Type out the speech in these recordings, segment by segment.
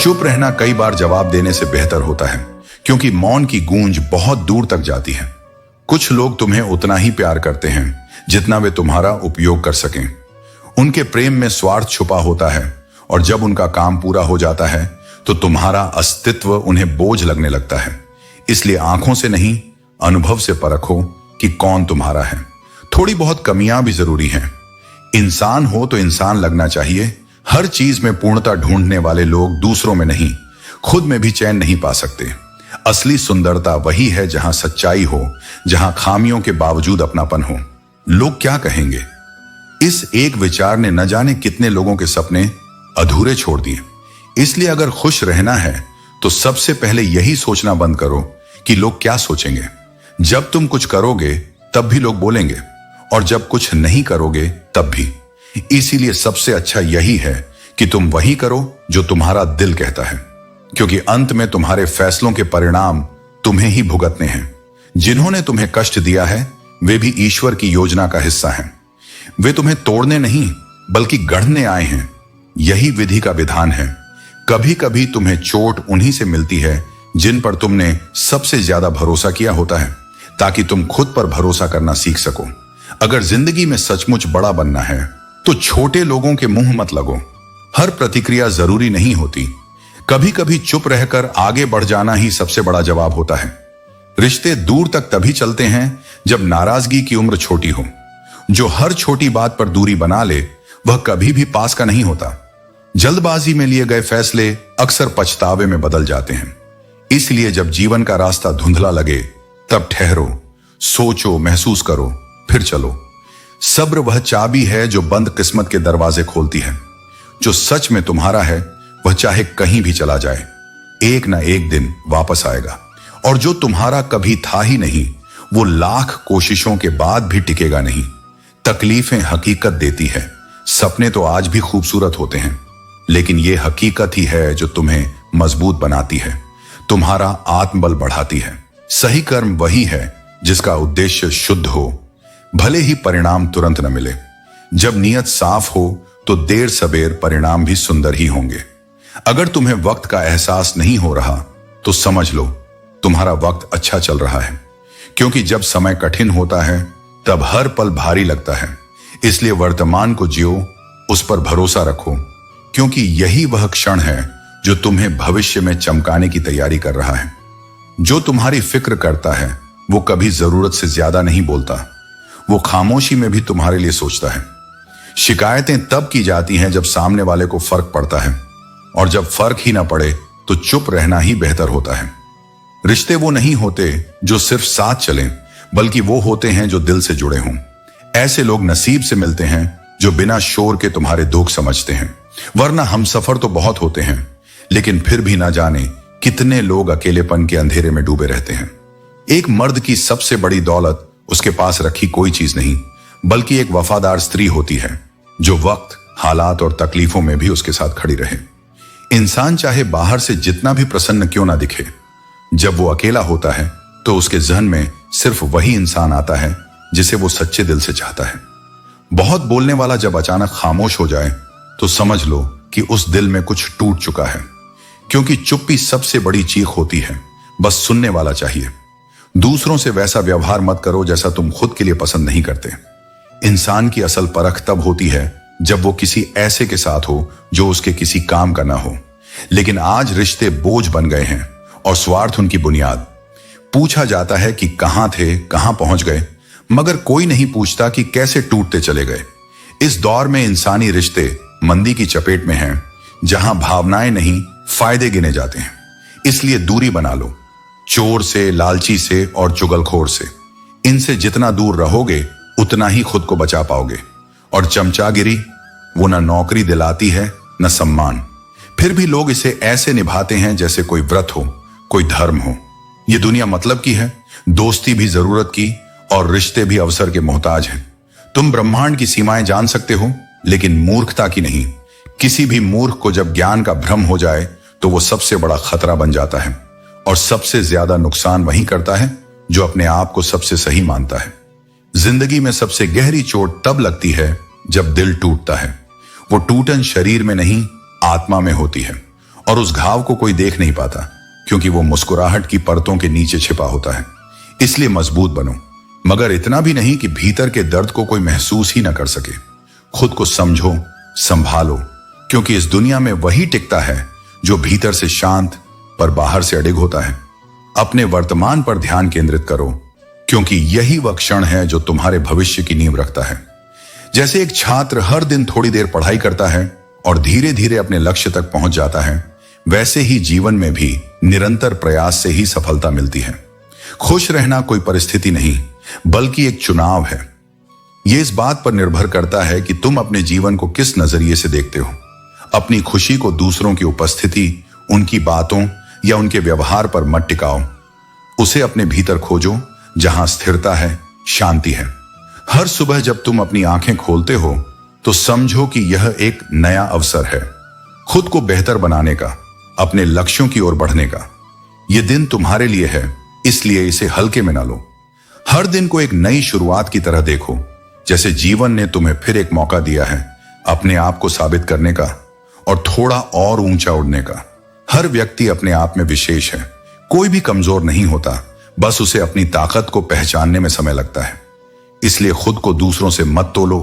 चुप रहना कई बार जवाब देने से बेहतर होता है, क्योंकि मौन की गूंज बहुत दूर तक जाती है। कुछ लोग तुम्हें उतना ही प्यार करते हैं जितना वे तुम्हारा उपयोग कर सकें। उनके प्रेम में स्वार्थ छुपा होता है, और जब उनका काम पूरा हो जाता है तो तुम्हारा अस्तित्व उन्हें बोझ लगने लगता है। इसलिए आंखों से नहीं, अनुभव से परखो कि कौन तुम्हारा है। थोड़ी बहुत कमियां भी जरूरी हैं। इंसान हो तो इंसान लगना चाहिए। हर चीज में पूर्णता ढूंढने वाले लोग दूसरों में नहीं, खुद में भी चैन नहीं पा सकते। असली सुंदरता वही है जहां सच्चाई हो, जहां खामियों के बावजूद अपनापन हो। लोग क्या कहेंगे, इस एक विचार ने न जाने कितने लोगों के सपने अधूरे छोड़ दिए। इसलिए अगर खुश रहना है तो सबसे पहले यही सोचना बंद करो कि लोग क्या सोचेंगे। जब तुम कुछ करोगे तब भी लोग बोलेंगे, और जब कुछ नहीं करोगे तब भी। इसीलिए सबसे अच्छा यही है कि तुम वही करो जो तुम्हारा दिल कहता है, क्योंकि अंत में तुम्हारे फैसलों के परिणाम तुम्हें ही भुगतने हैं। जिन्होंने तुम्हें कष्ट दिया है वे भी ईश्वर की योजना का हिस्सा हैं। वे तुम्हें तोड़ने नहीं बल्कि गढ़ने आए हैं। यही विधि का विधान है। कभी कभी तुम्हें चोट उन्हीं से मिलती है जिन पर तुमने सबसे ज्यादा भरोसा किया होता है, ताकि तुम खुद पर भरोसा करना सीख सको। अगर जिंदगी में सचमुच बड़ा बनना है तो छोटे लोगों के मुंह मत लगो। हर प्रतिक्रिया जरूरी नहीं होती। कभी कभी चुप रहकर आगे बढ़ जाना ही सबसे बड़ा जवाब होता है। रिश्ते दूर तक तभी चलते हैं जब नाराजगी की उम्र छोटी हो। जो हर छोटी बात पर दूरी बना ले वह कभी भी पास का नहीं होता। जल्दबाजी में लिए गए फैसले अक्सर पछतावे में बदल जाते हैं। इसलिए जब जीवन का रास्ता धुंधला लगे तब ठहरो, सोचो, महसूस करो, फिर चलो। सब्र वह चाबी है जो बंद किस्मत के दरवाजे खोलती है। जो सच में तुम्हारा है वह चाहे कहीं भी चला जाए, एक ना एक दिन वापस आएगा। और जो तुम्हारा कभी था ही नहीं वो लाख कोशिशों के बाद भी टिकेगा नहीं। तकलीफें हकीकत देती है। सपने तो आज भी खूबसूरत होते हैं, लेकिन ये हकीकत ही है जो तुम्हें मजबूत बनाती है, तुम्हारा आत्मबल बढ़ाती है। सही कर्म वही है जिसका उद्देश्य शुद्ध हो, भले ही परिणाम तुरंत न मिले। जब नीयत साफ हो तो देर सबेर परिणाम भी सुंदर ही होंगे। अगर तुम्हें वक्त का एहसास नहीं हो रहा तो समझ लो तुम्हारा वक्त अच्छा चल रहा है, क्योंकि जब समय कठिन होता है तब हर पल भारी लगता है। इसलिए वर्तमान को जियो, उस पर भरोसा रखो, क्योंकि यही वह क्षण है जो तुम्हें भविष्य में चमकाने की तैयारी कर रहा है। जो तुम्हारी फिक्र करता है वो कभी जरूरत से ज्यादा नहीं बोलता। वो खामोशी में भी तुम्हारे लिए सोचता है। शिकायतें तब की जाती हैं जब सामने वाले को फर्क पड़ता है, और जब फर्क ही ना पड़े तो चुप रहना ही बेहतर होता है। रिश्ते वो नहीं होते जो सिर्फ साथ चलें, बल्कि वो होते हैं जो दिल से जुड़े हों। ऐसे लोग नसीब से मिलते हैं जो बिना शोर के तुम्हारे दुख समझते हैं। वरना हम सफर तो बहुत होते हैं, लेकिन फिर भी ना जाने कितने लोग अकेलेपन के अंधेरे में डूबे रहते हैं। एक मर्द की सबसे बड़ी दौलत उसके पास रखी कोई चीज नहीं, बल्कि एक वफादार स्त्री होती है जो वक्त, हालात और तकलीफों में भी उसके साथ खड़ी रहे। इंसान चाहे बाहर से जितना भी प्रसन्न क्यों ना दिखे, जब वो अकेला होता है तो उसके जहन में सिर्फ वही इंसान आता है जिसे वो सच्चे दिल से चाहता है। बहुत बोलने वाला जब अचानक खामोश हो जाए तो समझ लो कि उस दिल में कुछ टूट चुका है, क्योंकि चुप्पी सबसे बड़ी चीख होती है। बस सुनने वाला चाहिए। दूसरों से वैसा व्यवहार मत करो जैसा तुम खुद के लिए पसंद नहीं करते। इंसान की असल परख तब होती है जब वो किसी ऐसे के साथ हो जो उसके किसी काम का ना हो। लेकिन आज रिश्ते बोझ बन गए हैं और स्वार्थ उनकी बुनियाद। पूछा जाता है कि कहां थे, कहां पहुंच गए, मगर कोई नहीं पूछता कि कैसे टूटते चले गए। इस दौर में इंसानी रिश्ते मंदी की चपेट में हैं, जहां भावनाएं नहीं फायदे गिने जाते हैं। इसलिए दूरी बना लो, चोर से, लालची से और चुगलखोर से। इनसे जितना दूर रहोगे उतना ही खुद को बचा पाओगे। और चमचागिरी वो न नौकरी दिलाती है न सम्मान। फिर भी लोग इसे ऐसे निभाते हैं जैसे कोई व्रत हो, कोई धर्म हो। ये दुनिया मतलब की है, दोस्ती भी जरूरत की और रिश्ते भी अवसर के मोहताज हैं। तुम ब्रह्मांड की सीमाएं जान सकते हो, लेकिन मूर्खता की नहीं। किसी भी मूर्ख को जब ज्ञान का भ्रम हो जाए तो वो सबसे बड़ा खतरा बन जाता है, और सबसे ज्यादा नुकसान वही करता है जो अपने आप को सबसे सही मानता है। जिंदगी में सबसे गहरी चोट तब लगती है जब दिल टूटता है। वो टूटन शरीर में नहीं, आत्मा में होती है, और उस घाव को कोई देख नहीं पाता, क्योंकि वो मुस्कुराहट की परतों के नीचे छिपा होता है। इसलिए मजबूत बनो, मगर इतना भी नहीं कि भीतर के दर्द को कोई महसूस ही ना कर सके। खुद को समझो, संभालो, क्योंकि इस दुनिया में वही टिकता है जो भीतर से शांत पर बाहर से अडिग होता है। अपने वर्तमान पर ध्यान केंद्रित करो, क्योंकि यही वह क्षण है जो तुम्हारे भविष्य की नींव रखता है। जैसे एक छात्र हर दिन थोड़ी देर पढ़ाई करता है और धीरे धीरे अपने लक्ष्य तक पहुंच जाता है, वैसे ही जीवन में भी निरंतर प्रयास से ही सफलता मिलती है। खुश रहना कोई परिस्थिति नहीं, बल्कि एक चुनाव है। यह इस बात पर निर्भर करता है कि तुम अपने जीवन को किस नजरिए से देखते हो। अपनी खुशी को दूसरों की उपस्थिति, उनकी बातों या उनके व्यवहार पर मत टिकाओ। उसे अपने भीतर खोजो, जहां स्थिरता है, शांति है। हर सुबह जब तुम अपनी आंखें खोलते हो तो समझो कि यह एक नया अवसर है, खुद को बेहतर बनाने का, अपने लक्ष्यों की ओर बढ़ने का। यह दिन तुम्हारे लिए है, इसलिए इसे हल्के में ना लो। हर दिन को एक नई शुरुआत की तरह देखो, जैसे जीवन ने तुम्हें फिर एक मौका दिया है अपने आप को साबित करने का और थोड़ा और ऊंचा उड़ने का। हर व्यक्ति अपने आप में विशेष है, कोई भी कमजोर नहीं होता, बस उसे अपनी ताकत को पहचानने में समय लगता है। इसलिए खुद को दूसरों से मत तोलो,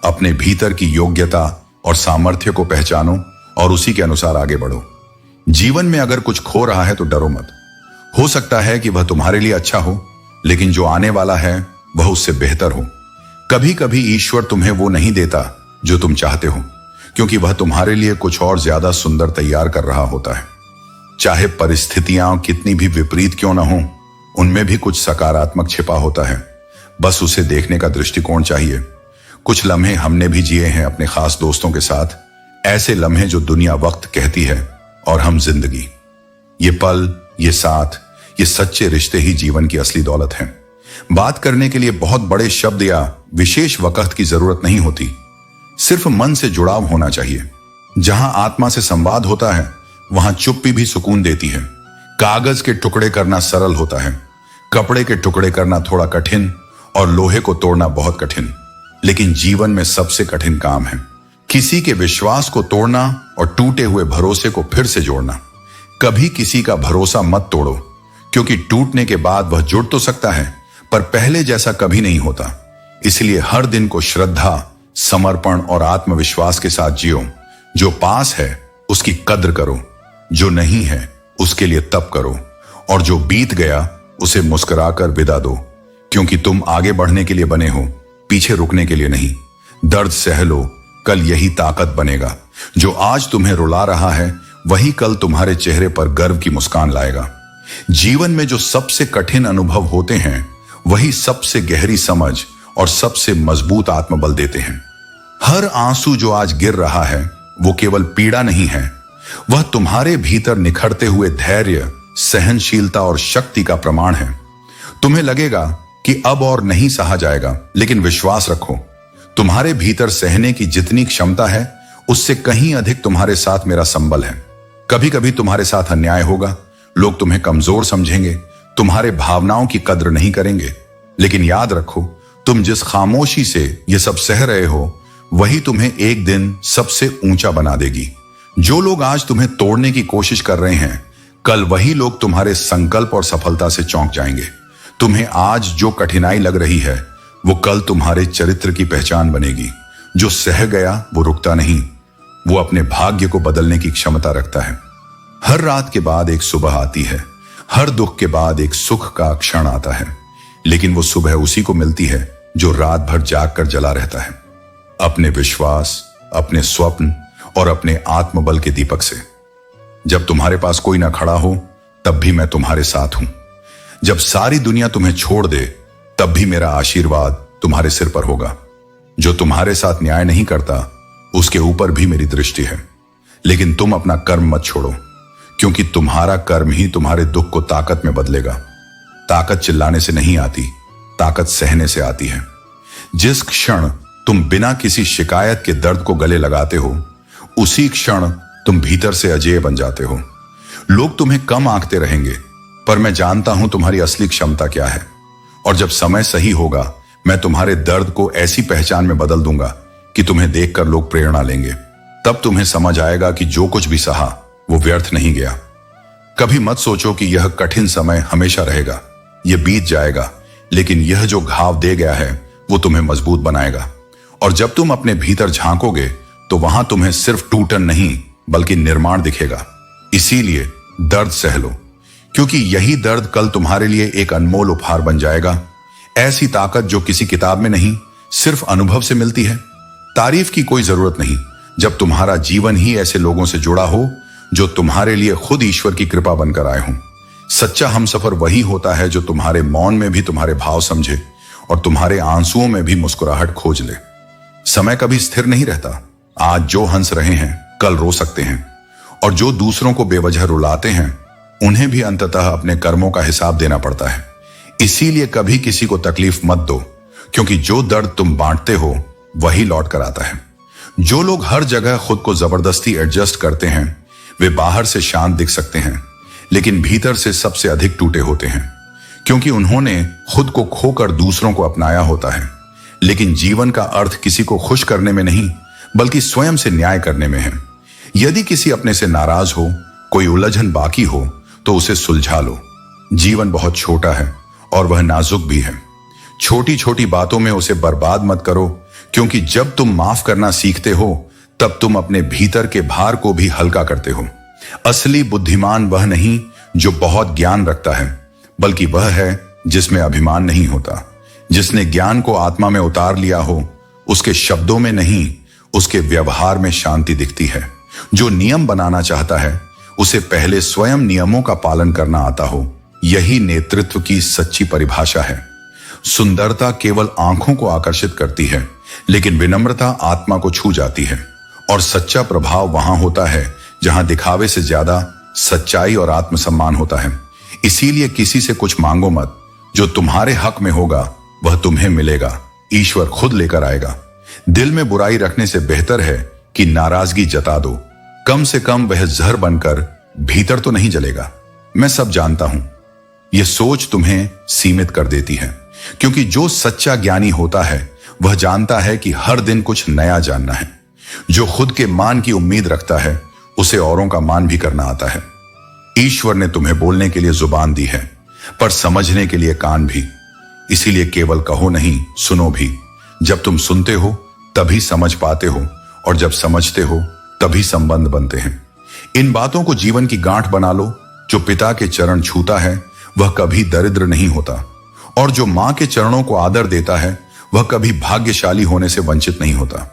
अपने भीतर की योग्यता और सामर्थ्य को पहचानो और उसी के अनुसार आगे बढ़ो। जीवन में अगर कुछ खो रहा है तो डरो मत। हो सकता है कि वह तुम्हारे लिए अच्छा हो, लेकिन जो आने वाला है वह उससे बेहतर हो। कभी कभी ईश्वर तुम्हें वो नहीं देता जो तुम चाहते हो, क्योंकि वह तुम्हारे लिए कुछ और ज्यादा सुंदर तैयार कर रहा होता है। चाहे परिस्थितियां कितनी भी विपरीत क्यों ना हो, उनमें भी कुछ सकारात्मक छिपा होता है, बस उसे देखने का दृष्टिकोण चाहिए। कुछ लम्हे हमने भी जिए हैं अपने खास दोस्तों के साथ, ऐसे लम्हे जो दुनिया वक्त कहती है और हम जिंदगी। ये पल, ये साथ, ये सच्चे रिश्ते ही जीवन की असली दौलत हैं। बात करने के लिए बहुत बड़े शब्द या विशेष वक्त की जरूरत नहीं होती, सिर्फ मन से जुड़ाव होना चाहिए। जहां आत्मा से संवाद होता है, वहां चुप्पी भी सुकून देती है। कागज के टुकड़े करना सरल होता है, कपड़े के टुकड़े करना थोड़ा कठिन और लोहे को तोड़ना बहुत कठिन। लेकिन जीवन में सबसे कठिन काम है किसी के विश्वास को तोड़ना और टूटे हुए भरोसे को फिर से जोड़ना। कभी किसी का भरोसा मत तोड़ो, क्योंकि टूटने के बाद वह जुड़ तो सकता है, पर पहले जैसा कभी नहीं होता। इसलिए हर दिन को श्रद्धा, समर्पण और आत्मविश्वास के साथ जियो। जो पास है उसकी कद्र करो, जो नहीं है उसके लिए तप करो, और जो बीत गया उसे मुस्कुराकर विदा दो, क्योंकि तुम आगे बढ़ने के लिए बने हो, पीछे रुकने के लिए नहीं। दर्द सह लो, कल यही ताकत बनेगा। जो आज तुम्हें रुला रहा है वही कल तुम्हारे चेहरे पर गर्व की मुस्कान लाएगा। जीवन में जो सबसे कठिन अनुभव होते हैं वही सबसे गहरी समझ और सबसे मजबूत आत्मबल देते हैं। हर आंसू जो आज गिर रहा है वो केवल पीड़ा नहीं है, वह तुम्हारे भीतर निखरते हुए धैर्य, सहनशीलता और शक्ति का प्रमाण है। तुम्हें लगेगा कि अब और नहीं सहा जाएगा, लेकिन विश्वास रखो, तुम्हारे भीतर सहने की जितनी क्षमता है उससे कहीं अधिक तुम्हारे साथ मेरा संबल है। कभी कभी तुम्हारे साथ अन्याय होगा, लोग तुम्हें कमजोर समझेंगे, तुम्हारे भावनाओं की कद्र नहीं करेंगे, लेकिन याद रखो, तुम जिस खामोशी से ये सब सह रहे हो वही तुम्हें एक दिन सबसे ऊंचा बना देगी। जो लोग आज तुम्हें तोड़ने की कोशिश कर रहे हैं, कल वही लोग तुम्हारे संकल्प और सफलता से चौंक जाएंगे। तुम्हें आज जो कठिनाई लग रही है वो कल तुम्हारे चरित्र की पहचान बनेगी। जो सह गया वो रुकता नहीं, वो अपने भाग्य को बदलने की क्षमता रखता है। हर रात के बाद एक सुबह आती है, हर दुख के बाद एक सुख का क्षण आता है, लेकिन वो सुबह उसी को मिलती है जो रात भर जाग कर जला रहता है, अपने विश्वास, अपने स्वप्न और अपने आत्मबल के दीपक से। जब तुम्हारे पास कोई ना खड़ा हो तब भी मैं तुम्हारे साथ हूं। जब सारी दुनिया तुम्हें छोड़ दे तब भी मेरा आशीर्वाद तुम्हारे सिर पर होगा। जो तुम्हारे साथ न्याय नहीं करता उसके ऊपर भी मेरी दृष्टि है। लेकिन तुम अपना कर्म मत छोड़ो, क्योंकि तुम्हारा कर्म ही तुम्हारे दुख को ताकत में बदलेगा। ताकत चिल्लाने से नहीं आती, ताकत सहने से आती है। जिस क्षण तुम बिना किसी शिकायत के दर्द को गले लगाते हो, उसी क्षण तुम भीतर से अजेय बन जाते हो। लोग तुम्हें कम आंकते रहेंगे, पर मैं जानता हूं तुम्हारी असली क्षमता क्या है। और जब समय सही होगा, मैं तुम्हारे दर्द को ऐसी पहचान में बदल दूंगा कि तुम्हें देखकर लोग प्रेरणा लेंगे। तब तुम्हें समझ आएगा कि जो कुछ भी सहा वो व्यर्थ नहीं गया। कभी मत सोचो कि यह कठिन समय हमेशा रहेगा, यह बीत जाएगा, लेकिन यह जो घाव दे गया है वो तुम्हें मजबूत बनाएगा। और जब तुम अपने भीतर झांकोगे तो वहां तुम्हें सिर्फ टूटन नहीं बल्कि निर्माण दिखेगा। इसीलिए दर्द सह लो, क्योंकि यही दर्द कल तुम्हारे लिए एक अनमोल उपहार बन जाएगा। ऐसी ताकत जो किसी किताब में नहीं, सिर्फ अनुभव से मिलती है। तारीफ की कोई जरूरत नहीं जब तुम्हारा जीवन ही ऐसे लोगों से जुड़ा हो जो तुम्हारे लिए खुद ईश्वर की कृपा बनकर आए हों। सच्चा हमसफर वही होता है जो तुम्हारे मौन में भी तुम्हारे भाव समझे और तुम्हारे आंसुओं में भी मुस्कुराहट खोज ले। समय कभी स्थिर नहीं रहता। आज जो हंस रहे हैं कल रो सकते हैं, और जो दूसरों को बेवजह रुलाते हैं उन्हें भी अंततः अपने कर्मों का हिसाब देना पड़ता है। इसीलिए कभी किसी को तकलीफ मत दो, क्योंकि जो दर्द तुम बांटते हो वही लौट कर आता है। जो लोग हर जगह खुद को जबरदस्ती एडजस्ट करते हैं वे बाहर से शांत दिख सकते हैं, लेकिन भीतर से सबसे अधिक टूटे होते हैं, क्योंकि उन्होंने खुद को खोकर दूसरों को अपनाया होता है। लेकिन जीवन का अर्थ किसी को खुश करने में नहीं बल्कि स्वयं से न्याय करने में है। यदि किसी अपने से नाराज हो, कोई उलझन बाकी हो, तो उसे सुलझा लो। जीवन बहुत छोटा है और वह नाजुक भी है। छोटी छोटी बातों में उसे बर्बाद मत करो, क्योंकि जब तुम माफ करना सीखते हो तब तुम अपने भीतर के भार को भी हल्का करते हो। असली बुद्धिमान वह नहीं जो बहुत ज्ञान रखता है, बल्कि वह है जिसमें अभिमान नहीं होता। जिसने ज्ञान को आत्मा में उतार लिया हो, उसके शब्दों में नहीं उसके व्यवहार में शांति दिखती है। जो नियम बनाना चाहता है उसे पहले स्वयं नियमों का पालन करना आता हो। यही नेतृत्व की सच्ची परिभाषा है। सुंदरता केवल आंखों को आकर्षित करती है, लेकिन विनम्रता आत्मा को छू जाती है। और सच्चा प्रभाव वहां होता है जहां दिखावे से ज्यादा सच्चाई और आत्मसम्मान होता है। इसीलिए किसी से कुछ मांगो मत। जो तुम्हारे हक में होगा वह तुम्हें मिलेगा। ईश्वर खुद लेकर आएगा। दिल में बुराई रखने से बेहतर है कि नाराजगी जता दो। कम से कम वह जहर बनकर भीतर तो नहीं जलेगा। मैं सब जानता हूं, यह सोच तुम्हें सीमित कर देती है, क्योंकि जो सच्चा ज्ञानी होता है वह जानता है कि हर दिन कुछ नया जानना है। जो खुद के मान की उम्मीद रखता है उसे औरों का मान भी करना आता है। ईश्वर ने तुम्हें बोलने के लिए जुबान दी है, पर समझने के लिए कान भी। इसीलिए केवल कहो नहीं, सुनो भी। जब तुम सुनते हो तभी समझ पाते हो, और जब समझते हो तभी संबंध बनते हैं। इन बातों को जीवन की गांठ बना लो। जो पिता के चरण छूता है वह कभी दरिद्र नहीं होता, और जो मां के चरणों को आदर देता है वह कभी भाग्यशाली होने से वंचित नहीं होता।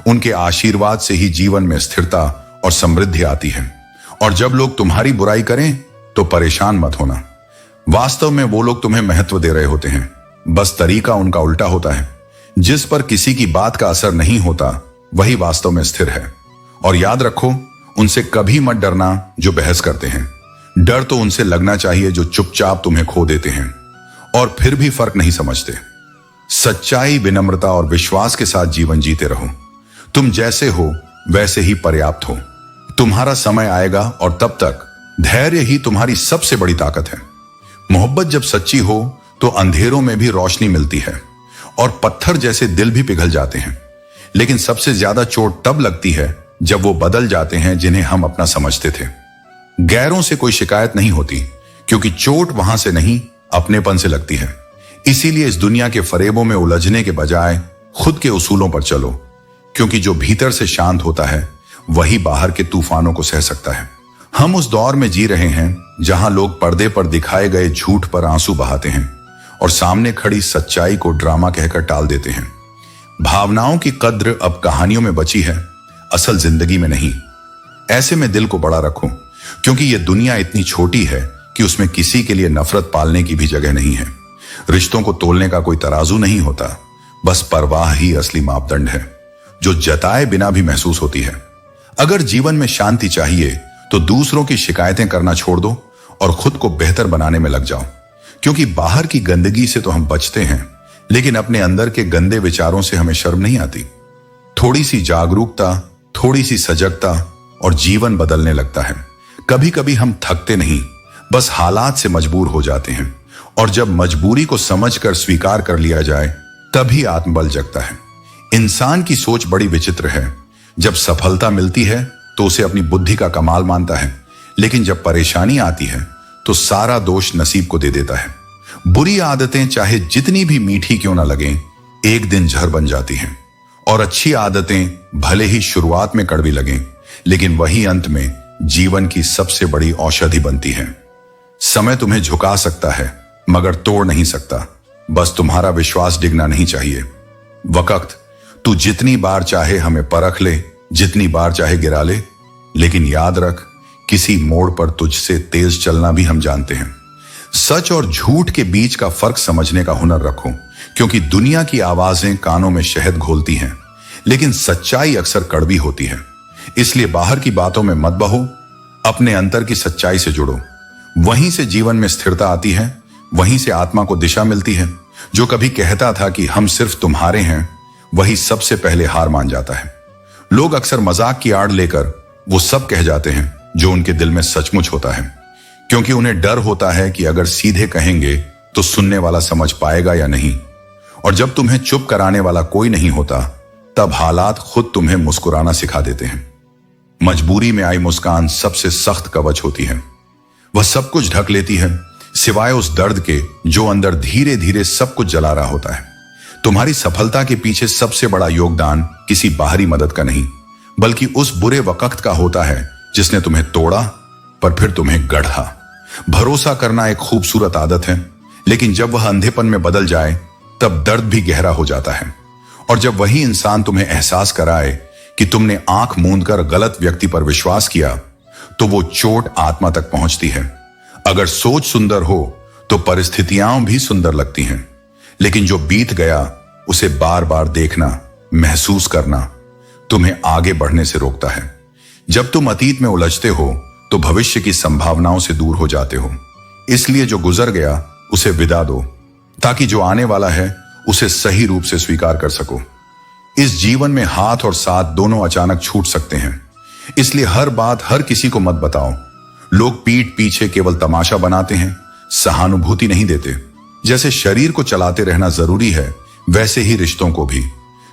उनके आशीर्वाद से ही जीवन में स्थिरता और समृद्धि आती है। और जब लोग तुम्हारी बुराई करें तो परेशान मत होना। वास्तव में वो लोग तुम्हें महत्व दे रहे होते हैं, बस तरीका उनका उल्टा होता है। जिस पर किसी की बात का असर नहीं होता वही वास्तव में स्थिर है। और याद रखो, उनसे कभी मत डरना जो बहस करते हैं। डर तो उनसे लगना चाहिए जो चुपचाप तुम्हें खो देते हैं और फिर भी फर्क नहीं समझते। सच्चाई, विनम्रता और विश्वास के साथ जीवन जीते रहो। तुम जैसे हो वैसे ही पर्याप्त हो। तुम्हारा समय आएगा और तब तक धैर्य ही तुम्हारी सबसे बड़ी ताकत है। मोहब्बत जब सच्ची हो तो अंधेरों में भी रोशनी मिलती है और पत्थर जैसे दिल भी पिघल जाते हैं। लेकिन सबसे ज्यादा चोट तब लगती है जब वो बदल जाते हैं जिन्हें हम अपना समझते थे। गैरों से कोई शिकायत नहीं होती, क्योंकि चोट वहां से नहीं अपनेपन से लगती है। इसीलिए इस दुनिया के फरेबों में उलझने के बजाय खुद के उसूलों पर चलो, क्योंकि जो भीतर से शांत होता है वही बाहर के तूफानों को सह सकता है। हम उस दौर में जी रहे हैं जहां लोग पर्दे पर दिखाए गए झूठ पर आंसू बहाते हैं और सामने खड़ी सच्चाई को ड्रामा कहकर टाल देते हैं। भावनाओं की कद्र अब कहानियों में बची है, असल जिंदगी में नहीं। ऐसे में दिल को बड़ा रखो, क्योंकि यह दुनिया इतनी छोटी है कि उसमें किसी के लिए नफरत पालने की भी जगह नहीं है। रिश्तों को तोलने का कोई तराजू नहीं होता, बस परवाह ही असली मापदंड है, जो जताए बिना भी महसूस होती है। अगर जीवन में शांति चाहिए तो दूसरों की शिकायतें करना छोड़ दो और खुद को बेहतर बनाने में लग जाओ, क्योंकि बाहर की गंदगी से तो हम बचते हैं, लेकिन अपने अंदर के गंदे विचारों से हमें शर्म नहीं आती। थोड़ी सी जागरूकता, थोड़ी सी सजगता और जीवन बदलने लगता है। कभी कभी हम थकते नहीं, बस हालात से मजबूर हो जाते हैं, और जब मजबूरी को समझकर स्वीकार कर लिया जाए तभी आत्मबल जगता है। इंसान की सोच बड़ी विचित्र है। जब सफलता मिलती है तो उसे अपनी बुद्धि का कमाल मानता है, लेकिन जब परेशानी आती है तो सारा दोष नसीब को दे देता है। बुरी आदतें चाहे जितनी भी मीठी क्यों ना लगें, एक दिन जहर बन जाती हैं, और अच्छी आदतें भले ही शुरुआत में कड़वी लगें, लेकिन वही अंत में जीवन की सबसे बड़ी औषधि बनती है। समय तुम्हें झुका सकता है मगर तोड़ नहीं सकता, बस तुम्हारा विश्वास डिगना नहीं चाहिए। वक्त तू जितनी बार चाहे हमें परख ले, जितनी बार चाहे गिरा ले, लेकिन याद रख, किसी मोड़ पर तुझसे तेज चलना भी हम जानते हैं। सच और झूठ के बीच का फर्क समझने का हुनर रखो, क्योंकि दुनिया की आवाजें कानों में शहद घोलती हैं, लेकिन सच्चाई अक्सर कड़वी होती है। इसलिए बाहर की बातों में मत बहो, अपने अंतर की सच्चाई से जुड़ो। वहीं से जीवन में स्थिरता आती है, वहीं से आत्मा को दिशा मिलती है। जो कभी कहता था कि हम सिर्फ तुम्हारे हैं, वही सबसे पहले हार मान जाता है। लोग अक्सर मजाक की आड़ लेकर वो सब कह जाते हैं जो उनके दिल में सचमुच होता है, क्योंकि उन्हें डर होता है कि अगर सीधे कहेंगे तो सुनने वाला समझ पाएगा या नहीं। और जब तुम्हें चुप कराने वाला कोई नहीं होता, तब हालात खुद तुम्हें मुस्कुराना सिखा देते हैं। मजबूरी में आई मुस्कान सबसे सख्त कवच होती है। वह सब कुछ ढक लेती है, सिवाय उस दर्द के जो अंदर धीरे धीरे सब कुछ जला रहा होता है। तुम्हारी सफलता के पीछे सबसे बड़ा योगदान किसी बाहरी मदद का नहीं, बल्कि उस बुरे वक्त का होता है जिसने तुम्हें तोड़ा पर फिर तुम्हें गढ़ा। भरोसा करना एक खूबसूरत आदत है, लेकिन जब वह अंधेपन में बदल जाए तब दर्द भी गहरा हो जाता है। और जब वही इंसान तुम्हें एहसास कराए कि तुमने आंख मूंद कर गलत व्यक्ति पर विश्वास किया, तो वो चोट आत्मा तक पहुंचती है। अगर सोच सुंदर हो तो परिस्थितियां भी सुंदर लगती हैं, लेकिन जो बीत गया उसे बार बार देखना, महसूस करना तुम्हें आगे बढ़ने से रोकता है। जब तुम अतीत में उलझते हो तो भविष्य की संभावनाओं से दूर हो जाते हो। इसलिए जो गुजर गया उसे विदा दो, ताकि जो आने वाला है उसे सही रूप से स्वीकार कर सको। इस जीवन में हाथ और साथ दोनों अचानक छूट सकते हैं, इसलिए हर बात हर किसी को मत बताओ। लोग पीठ पीछे केवल तमाशा बनाते हैं, सहानुभूति नहीं देते। जैसे शरीर को चलाते रहना जरूरी है, वैसे ही रिश्तों को भी।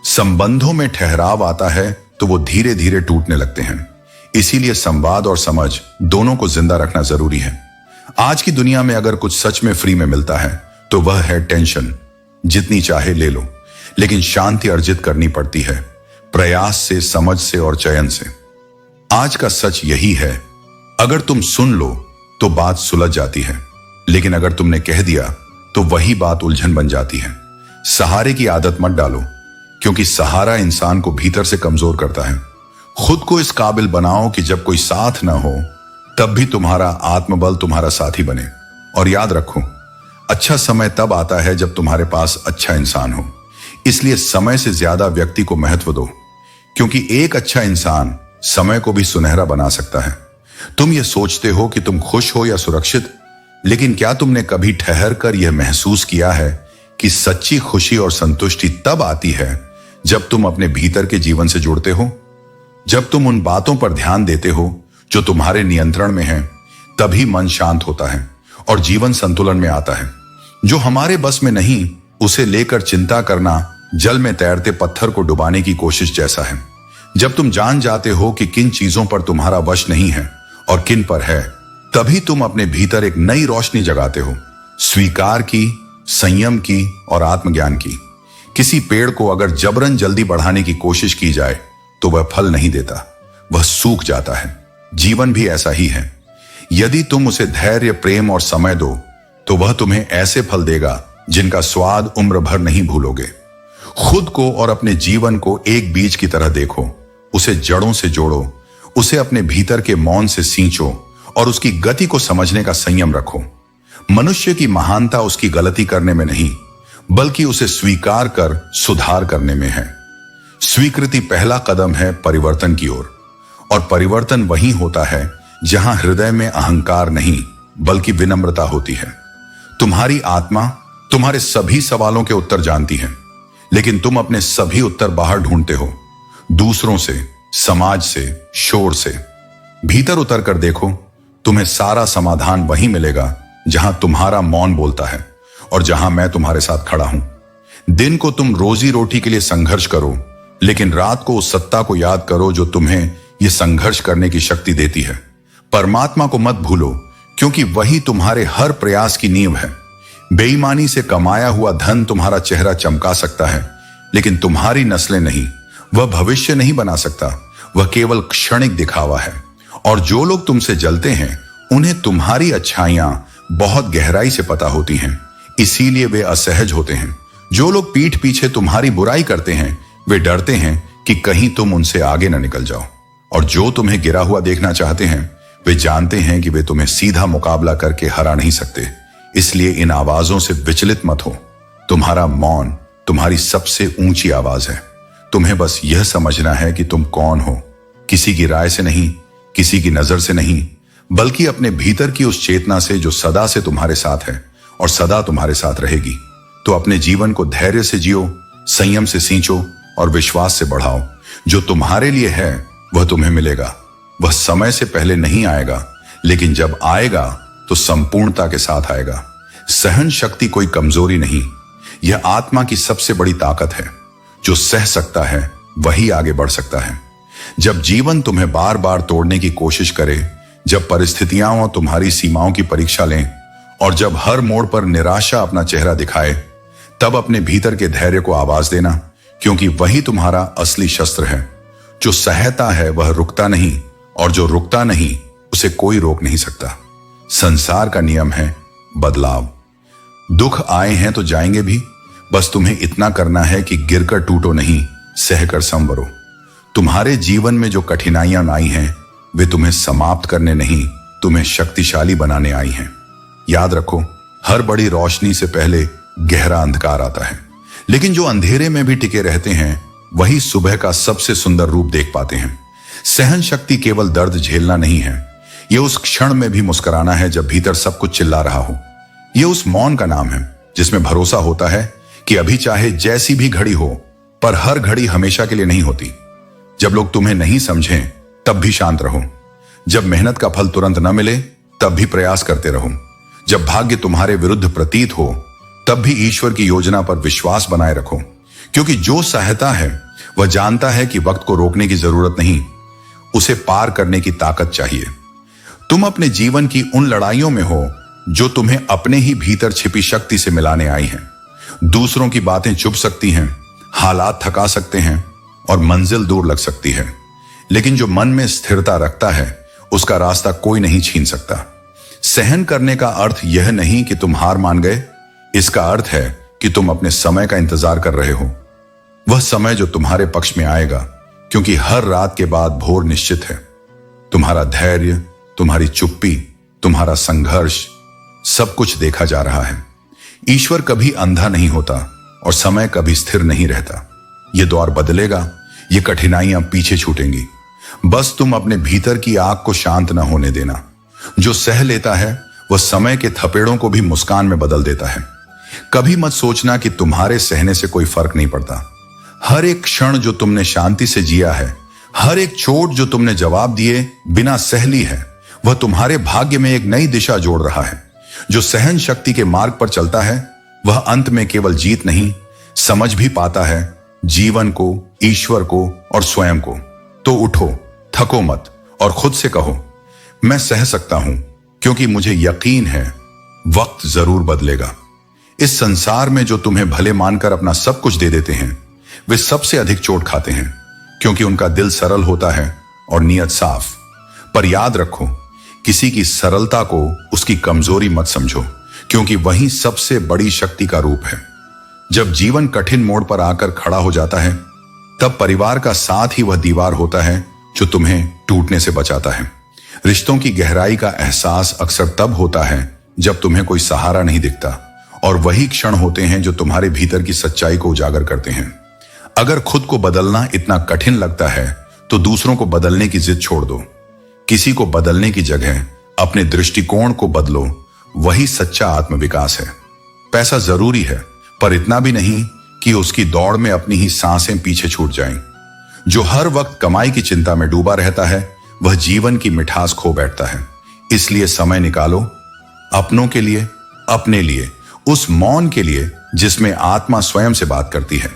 संबंधों में ठहराव आता है तो वो धीरे धीरे टूटने लगते हैं। इसीलिए संवाद और समझ दोनों को जिंदा रखना जरूरी है। आज की दुनिया में अगर कुछ सच में फ्री में मिलता है तो वह है टेंशन। जितनी चाहे ले लो, लेकिन शांति अर्जित करनी पड़ती है, प्रयास से, समझ से और चयन से। आज का सच यही है, अगर तुम सुन लो तो बात सुलझ जाती है, लेकिन अगर तुमने कह दिया तो वही बात उलझन बन जाती है। सहारे की आदत मत डालो, क्योंकि सहारा इंसान को भीतर से कमजोर करता है। खुद को इस काबिल बनाओ कि जब कोई साथ ना हो तब भी तुम्हारा आत्मबल तुम्हारा साथी बने। और याद रखो, अच्छा समय तब आता है जब तुम्हारे पास अच्छा इंसान हो। इसलिए समय से ज्यादा व्यक्ति को महत्व दो, क्योंकि एक अच्छा इंसान समय को भी सुनहरा बना सकता है। तुम ये सोचते हो कि तुम खुश हो या सुरक्षित, लेकिन क्या तुमने कभी ठहर कर यह महसूस किया है कि सच्ची खुशी और संतुष्टि तब आती है जब तुम अपने भीतर के जीवन से जुड़ते हो? जब तुम उन बातों पर ध्यान देते हो जो तुम्हारे नियंत्रण में हैं, तभी मन शांत होता है और जीवन संतुलन में आता है। जो हमारे बस में नहीं, उसे लेकर चिंता करना जल में तैरते पत्थर को डुबाने की कोशिश जैसा है। जब तुम जान जाते हो कि किन चीजों पर तुम्हारा वश नहीं है और किन पर है, तभी तुम अपने भीतर एक नई रोशनी जगाते हो, स्वीकार की, संयम की और आत्मज्ञान की। किसी पेड़ को अगर जबरन जल्दी बढ़ाने की कोशिश की जाए तो वह फल नहीं देता, वह सूख जाता है। जीवन भी ऐसा ही है। यदि तुम उसे धैर्य, प्रेम और समय दो तो वह तुम्हें ऐसे फल देगा जिनका स्वाद उम्र भर नहीं भूलोगे। खुद को और अपने जीवन को एक बीज की तरह देखो, उसे जड़ों से जोड़ो, उसे अपने भीतर के मौन से सींचो और उसकी गति को समझने का संयम रखो। मनुष्य की महानता उसकी गलती करने में नहीं, बल्कि उसे स्वीकार कर सुधार करने में है। स्वीकृति पहला कदम है परिवर्तन की ओर, और परिवर्तन वही होता है जहां हृदय में अहंकार नहीं बल्कि विनम्रता होती है। तुम्हारी आत्मा तुम्हारे सभी सवालों के उत्तर जानती है, लेकिन तुम अपने सभी उत्तर बाहर ढूंढते हो, दूसरों से, समाज से, शोर से। भीतर उतर कर देखो, तुम्हें सारा समाधान वहीं मिलेगा जहां तुम्हारा मौन बोलता है और जहां मैं तुम्हारे साथ खड़ा हूं। दिन को तुम रोजी रोटी के लिए संघर्ष करो, लेकिन रात को उस सत्ता को याद करो जो तुम्हें ये संघर्ष करने की शक्ति देती है। परमात्मा को मत भूलो, क्योंकि वही तुम्हारे हर प्रयास की नींव है। बेईमानी से कमाया हुआ धन तुम्हारा चेहरा चमका सकता है, लेकिन तुम्हारी नस्लें नहीं। वह भविष्य नहीं बना सकता, वह केवल क्षणिक दिखावा है। और जो लोग तुमसे जलते हैं, उन्हें तुम्हारी अच्छाइयां बहुत गहराई से पता होती हैं, इसीलिए वे असहज होते हैं। जो लोग पीठ पीछे तुम्हारी बुराई करते हैं, वे डरते हैं कि कहीं तुम उनसे आगे न निकल जाओ। और जो तुम्हें गिरा हुआ देखना चाहते हैं, वे जानते हैं कि वे तुम्हें सीधा मुकाबला करके हरा नहीं सकते। इसलिए इन आवाजों से विचलित मत हो। तुम्हारा मौन तुम्हारी सबसे ऊंची आवाज है। तुम्हें बस यह समझना है कि तुम कौन हो, किसी की राय से नहीं, किसी की नजर से नहीं, बल्कि अपने भीतर की उस चेतना से जो सदा से तुम्हारे साथ है और सदा तुम्हारे साथ रहेगी। तो अपने जीवन को धैर्य से जियो, संयम से सींचो और विश्वास से बढ़ाओ। जो तुम्हारे लिए है वह तुम्हें मिलेगा। वह समय से पहले नहीं आएगा, लेकिन जब आएगा तो संपूर्णता के साथ आएगा। सहन शक्ति कोई कमजोरी नहीं, यह आत्मा की सबसे बड़ी ताकत है। जो सह सकता है वही आगे बढ़ सकता है। जब जीवन तुम्हें बार बार तोड़ने की कोशिश करे, जब परिस्थितियां तुम्हारी सीमाओं की परीक्षा लें और जब हर मोड़ पर निराशा अपना चेहरा दिखाए, तब अपने भीतर के धैर्य को आवाज देना, क्योंकि वही तुम्हारा असली शस्त्र है। जो सहता है वह रुकता नहीं, और जो रुकता नहीं उसे कोई रोक नहीं सकता। संसार का नियम है बदलाव। दुख आए हैं तो जाएंगे भी, बस तुम्हें इतना करना है कि गिरकर टूटो नहीं, सहकर संवरो। तुम्हारे जीवन में जो कठिनाइयां आई हैं, वे तुम्हें समाप्त करने नहीं, तुम्हें शक्तिशाली बनाने आई हैं। याद रखो, हर बड़ी रोशनी से पहले गहरा अंधकार आता है, लेकिन जो अंधेरे में भी टिके रहते हैं, वही सुबह का सबसे सुंदर रूप देख पाते हैं। सहन शक्ति केवल दर्द झेलना नहीं है, यह उस क्षण में भी मुस्कुराना है जब भीतर सब कुछ चिल्ला रहा हो। यह उस मौन का नाम है जिसमें भरोसा होता है कि अभी चाहे जैसी भी घड़ी हो, पर हर घड़ी हमेशा के लिए नहीं होती। जब लोग तुम्हें नहीं समझें, तब भी शांत रहो। जब मेहनत का फल तुरंत न मिले, तब भी प्रयास करते रहो। जब भाग्य तुम्हारे विरुद्ध प्रतीत हो, तब भी ईश्वर की योजना पर विश्वास बनाए रखो, क्योंकि जो सहता है वह जानता है कि वक्त को रोकने की जरूरत नहीं, उसे पार करने की ताकत चाहिए। तुम अपने जीवन की उन लड़ाइयों में हो जो तुम्हें अपने ही भीतर छिपी शक्ति से मिलाने आई हैं। दूसरों की बातें चुभ सकती हैं, हालात थका सकते हैं और मंजिल दूर लग सकती है, लेकिन जो मन में स्थिरता रखता है उसका रास्ता कोई नहीं छीन सकता। सहन करने का अर्थ यह नहीं कि तुम हार मान गए, इसका अर्थ है कि तुम अपने समय का इंतजार कर रहे हो। वह समय जो तुम्हारे पक्ष में आएगा, क्योंकि हर रात के बाद भोर निश्चित है। तुम्हारा धैर्य, तुम्हारी चुप्पी, तुम्हारा संघर्ष, सब कुछ देखा जा रहा है। ईश्वर कभी अंधा नहीं होता और समय कभी स्थिर नहीं रहता। यह दौर बदलेगा, ये कठिनाइयां पीछे छूटेंगी। बस तुम अपने भीतर की आग को शांत न होने देना। जो सह लेता है वह समय के थपेड़ों को भी मुस्कान में बदल देता है। कभी मत सोचना कि तुम्हारे सहने से कोई फर्क नहीं पड़ता। हर एक क्षण जो तुमने शांति से जिया है, हर एक चोट जो तुमने जवाब दिए बिना सह ली है, वह तुम्हारे भाग्य में एक नई दिशा जोड़ रहा है। जो सहन शक्ति के मार्ग पर चलता है, वह अंत में केवल जीत नहीं, समझ भी पाता है जीवन को, ईश्वर को और स्वयं को। तो उठो, थको मत और खुद से कहो, मैं सह सकता हूं, क्योंकि मुझे यकीन है वक्त जरूर बदलेगा। इस संसार में जो तुम्हें भले मानकर अपना सब कुछ दे देते हैं, वे सबसे अधिक चोट खाते हैं, क्योंकि उनका दिल सरल होता है और नीयत साफ। पर याद रखो, किसी की सरलता को उसकी कमजोरी मत समझो, क्योंकि वही सबसे बड़ी शक्ति का रूप है। जब जीवन कठिन मोड़ पर आकर खड़ा हो जाता है, तब परिवार का साथ ही वह दीवार होता है जो तुम्हें टूटने से बचाता है। रिश्तों की गहराई का एहसास अक्सर तब होता है जब तुम्हें कोई सहारा नहीं दिखता, और वही क्षण होते हैं जो तुम्हारे भीतर की सच्चाई को उजागर करते हैं। अगर खुद को बदलना इतना कठिन लगता है, तो दूसरों को बदलने की जिद छोड़ दो। किसी को बदलने की जगह अपने दृष्टिकोण को बदलो, वही सच्चा आत्मविकास है। पैसा जरूरी है, पर इतना भी नहीं कि उसकी दौड़ में अपनी ही सांसें पीछे छूट जाएं। जो हर वक्त कमाई की चिंता में डूबा रहता है, वह जीवन की मिठास खो बैठता है। इसलिए समय निकालो अपनों के लिए, अपने लिए, उस मौन के लिए जिसमें आत्मा स्वयं से बात करती है।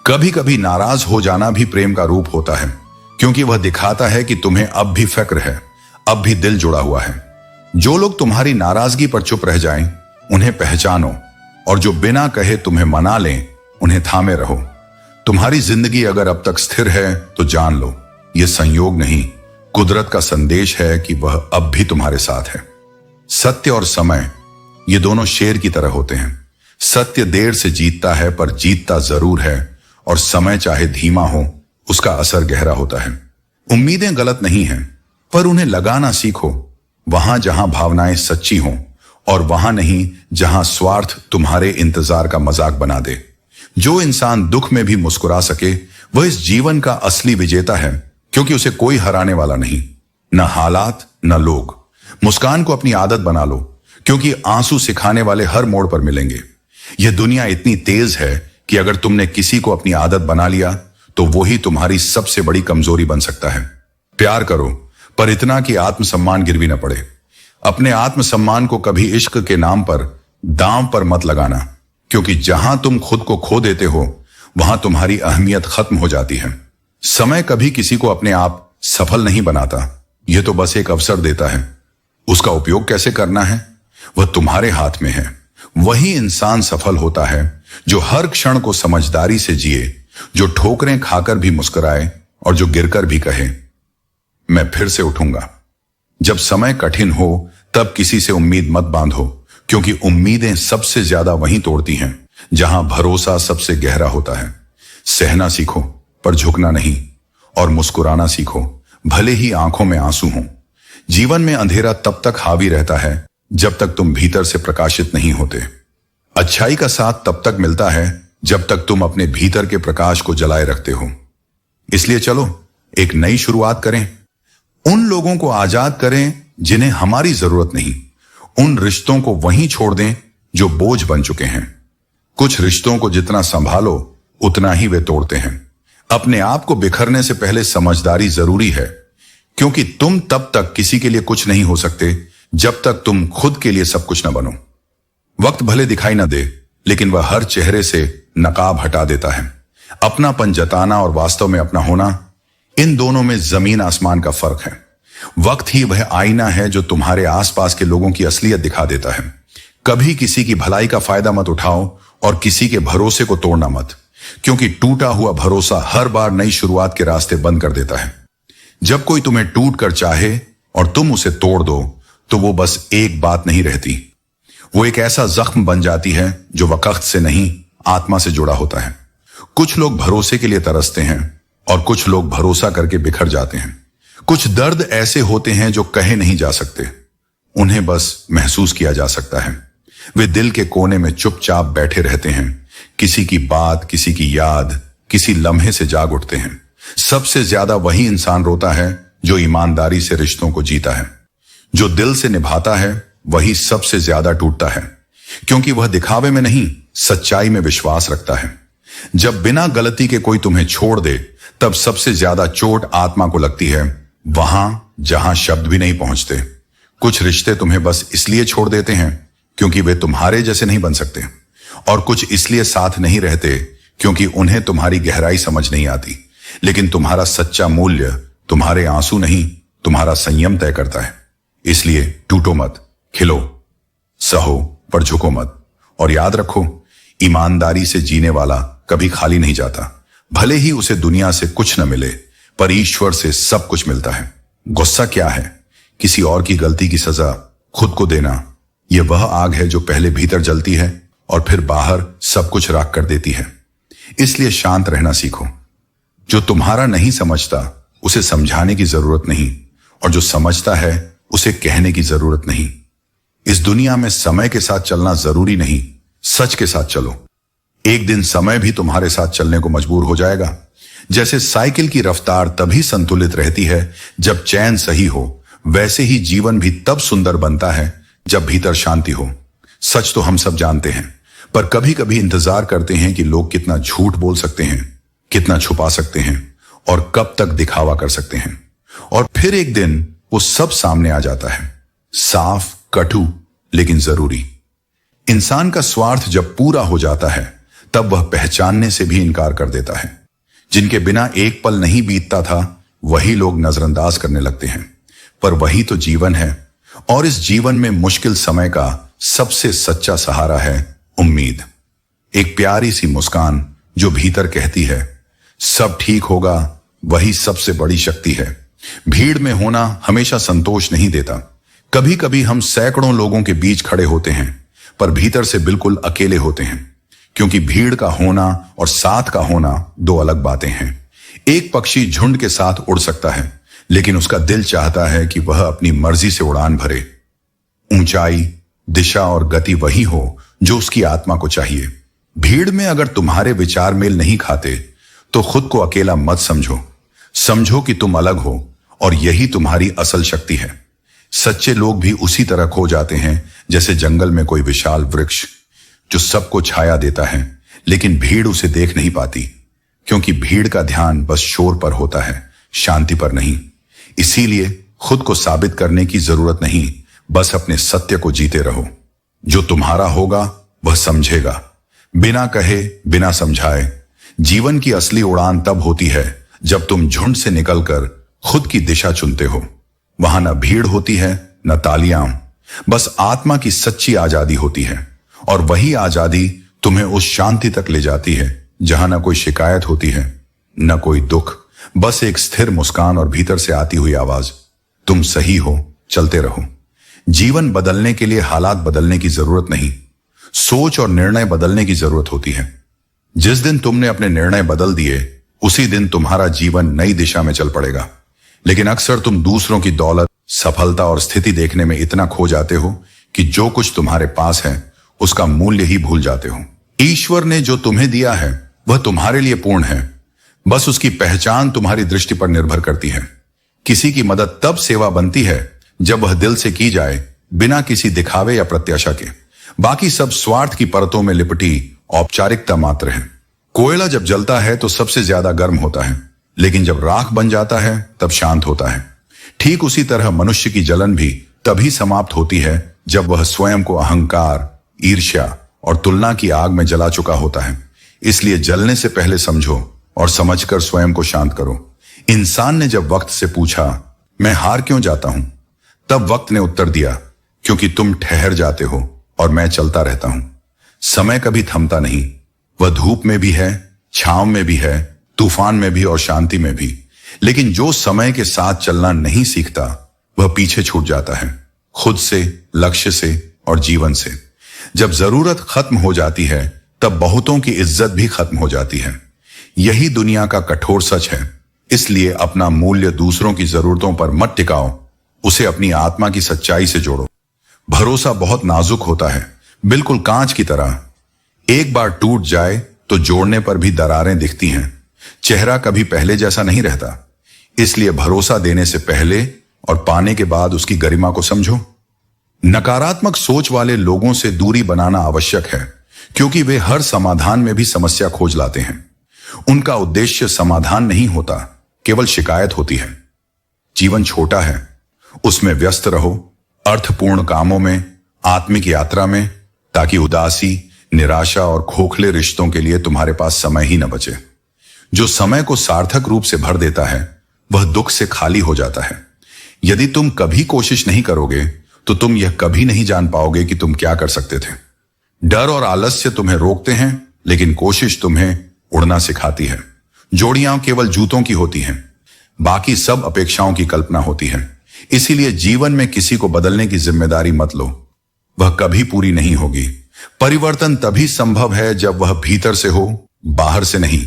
कभी कभी नाराज हो जाना भी प्रेम का रूप होता है, क्योंकि वह दिखाता है कि तुम्हें अब भी फिक्र है, अब भी दिल जुड़ा हुआ है। जो लोग तुम्हारी नाराजगी पर चुप रह जाएं, उन्हें पहचानो, और जो बिना कहे तुम्हें मना लें, उन्हें थामे रहो। तुम्हारी जिंदगी अगर अब तक स्थिर है तो जान लो, यह संयोग नहीं, कुदरत का संदेश है कि वह अब भी तुम्हारे साथ है। सत्य और समय, ये दोनों शेर की तरह होते हैं। सत्य देर से जीतता है, पर जीतता जरूर है, और समय चाहे धीमा हो, उसका असर गहरा होता है। उम्मीदें गलत नहीं हैं, पर उन्हें लगाना सीखो, वहां जहां भावनाएं सच्ची हों, और वहां नहीं जहां स्वार्थ तुम्हारे इंतजार का मजाक बना दे। जो इंसान दुख में भी मुस्कुरा सके, वह इस जीवन का असली विजेता है, क्योंकि उसे कोई हराने वाला नहीं, न हालात न लोग। मुस्कान को अपनी आदत बना लो, क्योंकि आंसू सिखाने वाले हर मोड़ पर मिलेंगे। यह दुनिया इतनी तेज है कि अगर तुमने किसी को अपनी आदत बना लिया, तो वही तुम्हारी सबसे बड़ी कमजोरी बन सकता है। प्यार करो, पर इतना कि आत्मसम्मान गिरवी न पड़े। अपने आत्मसम्मान को कभी इश्क के नाम पर दांव पर मत लगाना, क्योंकि जहां तुम खुद को खो देते हो, वहां तुम्हारी अहमियत खत्म हो जाती है। समय कभी किसी को अपने आप सफल नहीं बनाता, यह तो बस एक अवसर देता है। उसका उपयोग कैसे करना है, वह तुम्हारे हाथ में है। वही इंसान सफल होता है जो हर क्षण को समझदारी से जिए, जो ठोकरें खाकर भी मुस्कुराए, और जो गिरकर भी कहे, मैं फिर से उठूंगा। जब समय कठिन हो, तब किसी से उम्मीद मत बांधो, क्योंकि उम्मीदें सबसे ज्यादा वहीं तोड़ती हैं जहां भरोसा सबसे गहरा होता है। सहना सीखो, पर झुकना नहीं, और मुस्कुराना सीखो, भले ही आंखों में आंसू हों। जीवन में अंधेरा तब तक हावी रहता है जब तक तुम भीतर से प्रकाशित नहीं होते। अच्छाई का साथ तब तक मिलता है जब तक तुम अपने भीतर के प्रकाश को जलाए रखते हो। इसलिए चलो एक नई शुरुआत करें। उन लोगों को आजाद करें जिन्हें हमारी जरूरत नहीं। उन रिश्तों को वहीं छोड़ दें जो बोझ बन चुके हैं। कुछ रिश्तों को जितना संभालो, उतना ही वे तोड़ते हैं। अपने आप को बिखरने से पहले समझदारी जरूरी है, क्योंकि तुम तब तक किसी के लिए कुछ नहीं हो सकते जब तक तुम खुद के लिए सब कुछ न बनो। वक्त भले दिखाई न दे, लेकिन वह हर चेहरे से नकाब हटा देता है। अपनापन जताना और वास्तव में अपना होना, इन दोनों में जमीन आसमान का फर्क है। वक्त ही वह आईना है जो तुम्हारे आसपास के लोगों की असलियत दिखा देता है। कभी किसी की भलाई का फायदा मत उठाओ, और किसी के भरोसे को तोड़ना मत, क्योंकि टूटा हुआ भरोसा हर बार नई शुरुआत के रास्ते बंद कर देता है। जब कोई तुम्हें टूट कर चाहे और तुम उसे तोड़ दो, तो वो बस एक बात नहीं रहती, वो एक ऐसा जख्म बन जाती है जो वक्त से नहीं, आत्मा से जुड़ा होता है। कुछ लोग भरोसे के लिए तरसते हैं, और कुछ लोग भरोसा करके बिखर जाते हैं। कुछ दर्द ऐसे होते हैं जो कहे नहीं जा सकते, उन्हें बस महसूस किया जा सकता है। वे दिल के कोने में चुपचाप बैठे रहते हैं, किसी की बात, किसी की याद, किसी लम्हे से जाग उठते हैं। सबसे ज्यादा वही इंसान रोता है जो ईमानदारी से रिश्तों को जीता है। जो दिल से निभाता है वही सबसे ज्यादा टूटता है, क्योंकि वह दिखावे में नहीं, सच्चाई में विश्वास रखता है। जब बिना गलती के कोई तुम्हें छोड़ दे, तब सबसे ज्यादा चोट आत्मा को लगती है, वहां जहां शब्द भी नहीं पहुंचते। कुछ रिश्ते तुम्हें बस इसलिए छोड़ देते हैं क्योंकि वे तुम्हारे जैसे नहीं बन सकते, और कुछ इसलिए साथ नहीं रहते क्योंकि उन्हें तुम्हारी गहराई समझ नहीं आती। लेकिन तुम्हारा सच्चा मूल्य तुम्हारे आंसू नहीं, तुम्हारा संयम तय करता है। इसलिए टूटो मत, खिलो, सहो, पर झुको मत, और याद रखो, ईमानदारी से जीने वाला कभी खाली नहीं जाता। भले ही उसे दुनिया से कुछ न मिले, पर ईश्वर से सब कुछ मिलता है। गुस्सा क्या है? किसी और की गलती की सजा खुद को देना। यह वह आग है जो पहले भीतर जलती है और फिर बाहर सब कुछ राख कर देती है। इसलिए शांत रहना सीखो। जो तुम्हारा नहीं समझता उसे समझाने की जरूरत नहीं, और जो समझता है उसे कहने की जरूरत नहीं। इस दुनिया में समय के साथ चलना जरूरी नहीं, सच के साथ चलो। एक दिन समय भी तुम्हारे साथ चलने को मजबूर हो जाएगा। जैसे साइकिल की रफ्तार तभी संतुलित रहती है जब चैन सही हो, वैसे ही जीवन भी तब सुंदर बनता है जब भीतर शांति हो। सच तो हम सब जानते हैं, पर कभी कभी इंतजार करते हैं कि लोग कितना झूठ बोल सकते हैं, कितना छुपा सकते हैं, और कब तक दिखावा कर सकते हैं। और फिर एक दिन वो सब सामने आ जाता है, साफ, कटु, लेकिन जरूरी। इंसान का स्वार्थ जब पूरा हो जाता है, तब वह पहचानने से भी इनकार कर देता है। जिनके बिना एक पल नहीं बीतता था, वही लोग नजरअंदाज करने लगते हैं। पर वही तो जीवन है, और इस जीवन में मुश्किल समय का सबसे सच्चा सहारा है उम्मीद। एक प्यारी सी मुस्कान जो भीतर कहती है सब ठीक होगा, वही सबसे बड़ी शक्ति है। भीड़ में होना हमेशा संतोष नहीं देता। कभी कभी हम सैकड़ों लोगों के बीच खड़े होते हैं पर भीतर से बिल्कुल अकेले होते हैं, क्योंकि भीड़ का होना और साथ का होना दो अलग बातें हैं। एक पक्षी झुंड के साथ उड़ सकता है, लेकिन उसका दिल चाहता है कि वह अपनी मर्जी से उड़ान भरे। ऊंचाई, दिशा और गति वही हो जो उसकी आत्मा को चाहिए। भीड़ में अगर तुम्हारे विचार मेल नहीं खाते तो खुद को अकेला मत समझो। समझो कि तुम अलग हो और यही तुम्हारी असल शक्ति है। सच्चे लोग भी उसी तरह खो जाते हैं जैसे जंगल में कोई विशाल वृक्ष जो सबको छाया देता है, लेकिन भीड़ उसे देख नहीं पाती, क्योंकि भीड़ का ध्यान बस शोर पर होता है, शांति पर नहीं। इसीलिए खुद को साबित करने की जरूरत नहीं, बस अपने सत्य को जीते रहो। जो तुम्हारा होगा वह समझेगा, बिना कहे बिना समझाए। जीवन की असली उड़ान तब होती है जब तुम झुंड से निकलकर खुद की दिशा चुनते हो। वहां न भीड़ होती है, न तालियां, बस आत्मा की सच्ची आजादी होती है। और वही आजादी तुम्हें उस शांति तक ले जाती है जहां न कोई शिकायत होती है, न कोई दुख, बस एक स्थिर मुस्कान और भीतर से आती हुई आवाज, तुम सही हो, चलते रहो। जीवन बदलने के लिए हालात बदलने की जरूरत नहीं, सोच और निर्णय बदलने की जरूरत होती है। जिस दिन तुमने अपने निर्णय बदल दिए, उसी दिन तुम्हारा जीवन नई दिशा में चल पड़ेगा। लेकिन अक्सर तुम दूसरों की दौलत, सफलता और स्थिति देखने में इतना खो जाते हो कि जो कुछ तुम्हारे पास है उसका मूल्य ही भूल जाते हो। ईश्वर ने जो तुम्हें दिया है वह तुम्हारे लिए पूर्ण है, बस उसकी पहचान तुम्हारी दृष्टि पर निर्भर करती है। किसी की मदद तब सेवा बनती है जब वह दिल से की जाए, बिना किसी दिखावे या प्रत्याशा के। बाकी सब स्वार्थ की परतों में लिपटी औपचारिकता मात्र है। कोयला जब जलता है तो सबसे ज्यादा गर्म होता है, लेकिन जब राख बन जाता है तब शांत होता है। ठीक उसी तरह मनुष्य की जलन भी तभी समाप्त होती है जब वह स्वयं को अहंकार, ईर्ष्या और तुलना की आग में जला चुका होता है। इसलिए जलने से पहले समझो और समझकर स्वयं को शांत करो। इंसान ने जब वक्त से पूछा, मैं हार क्यों जाता हूं, तब वक्त ने उत्तर दिया, क्योंकि तुम ठहर जाते हो और मैं चलता रहता हूं। समय कभी थमता नहीं, वह धूप में भी है, छांव में भी है, तूफान में भी और शांति में भी। लेकिन जो समय के साथ चलना नहीं सीखता वह पीछे छूट जाता है, खुद से, लक्ष्य से और जीवन से। जब जरूरत खत्म हो जाती है तब बहुतों की इज्जत भी खत्म हो जाती है। यही दुनिया का कठोर सच है। इसलिए अपना मूल्य दूसरों की जरूरतों पर मत टिकाओ, उसे अपनी आत्मा की सच्चाई से जोड़ो। भरोसा बहुत नाजुक होता है, बिल्कुल कांच की तरह। एक बार टूट जाए तो जोड़ने पर भी दरारें दिखती हैं। चेहरा कभी पहले जैसा नहीं रहता। इसलिए भरोसा देने से पहले और पाने के बाद उसकी गरिमा को समझो। नकारात्मक सोच वाले लोगों से दूरी बनाना आवश्यक है, क्योंकि वे हर समाधान में भी समस्या खोज लाते हैं। उनका उद्देश्य समाधान नहीं होता, केवल शिकायत होती है। जीवन छोटा है, उसमें व्यस्त रहो, अर्थपूर्ण कामों में, आत्मिक यात्रा में, ताकि उदासी, निराशा और खोखले रिश्तों के लिए तुम्हारे पास समय ही न बचे। जो समय को सार्थक रूप से भर देता है वह दुख से खाली हो जाता है। यदि तुम कभी कोशिश नहीं करोगे तो तुम यह कभी नहीं जान पाओगे कि तुम क्या कर सकते थे। डर और आलस्य तुम्हें रोकते हैं, लेकिन कोशिश तुम्हें उड़ना सिखाती है। जोड़ियां केवल जूतों की होती हैं, बाकी सब अपेक्षाओं की कल्पना होती है। इसीलिए जीवन में किसी को बदलने की जिम्मेदारी मत लो, वह कभी पूरी नहीं होगी। परिवर्तन तभी संभव है जब वह भीतर से हो, बाहर से नहीं।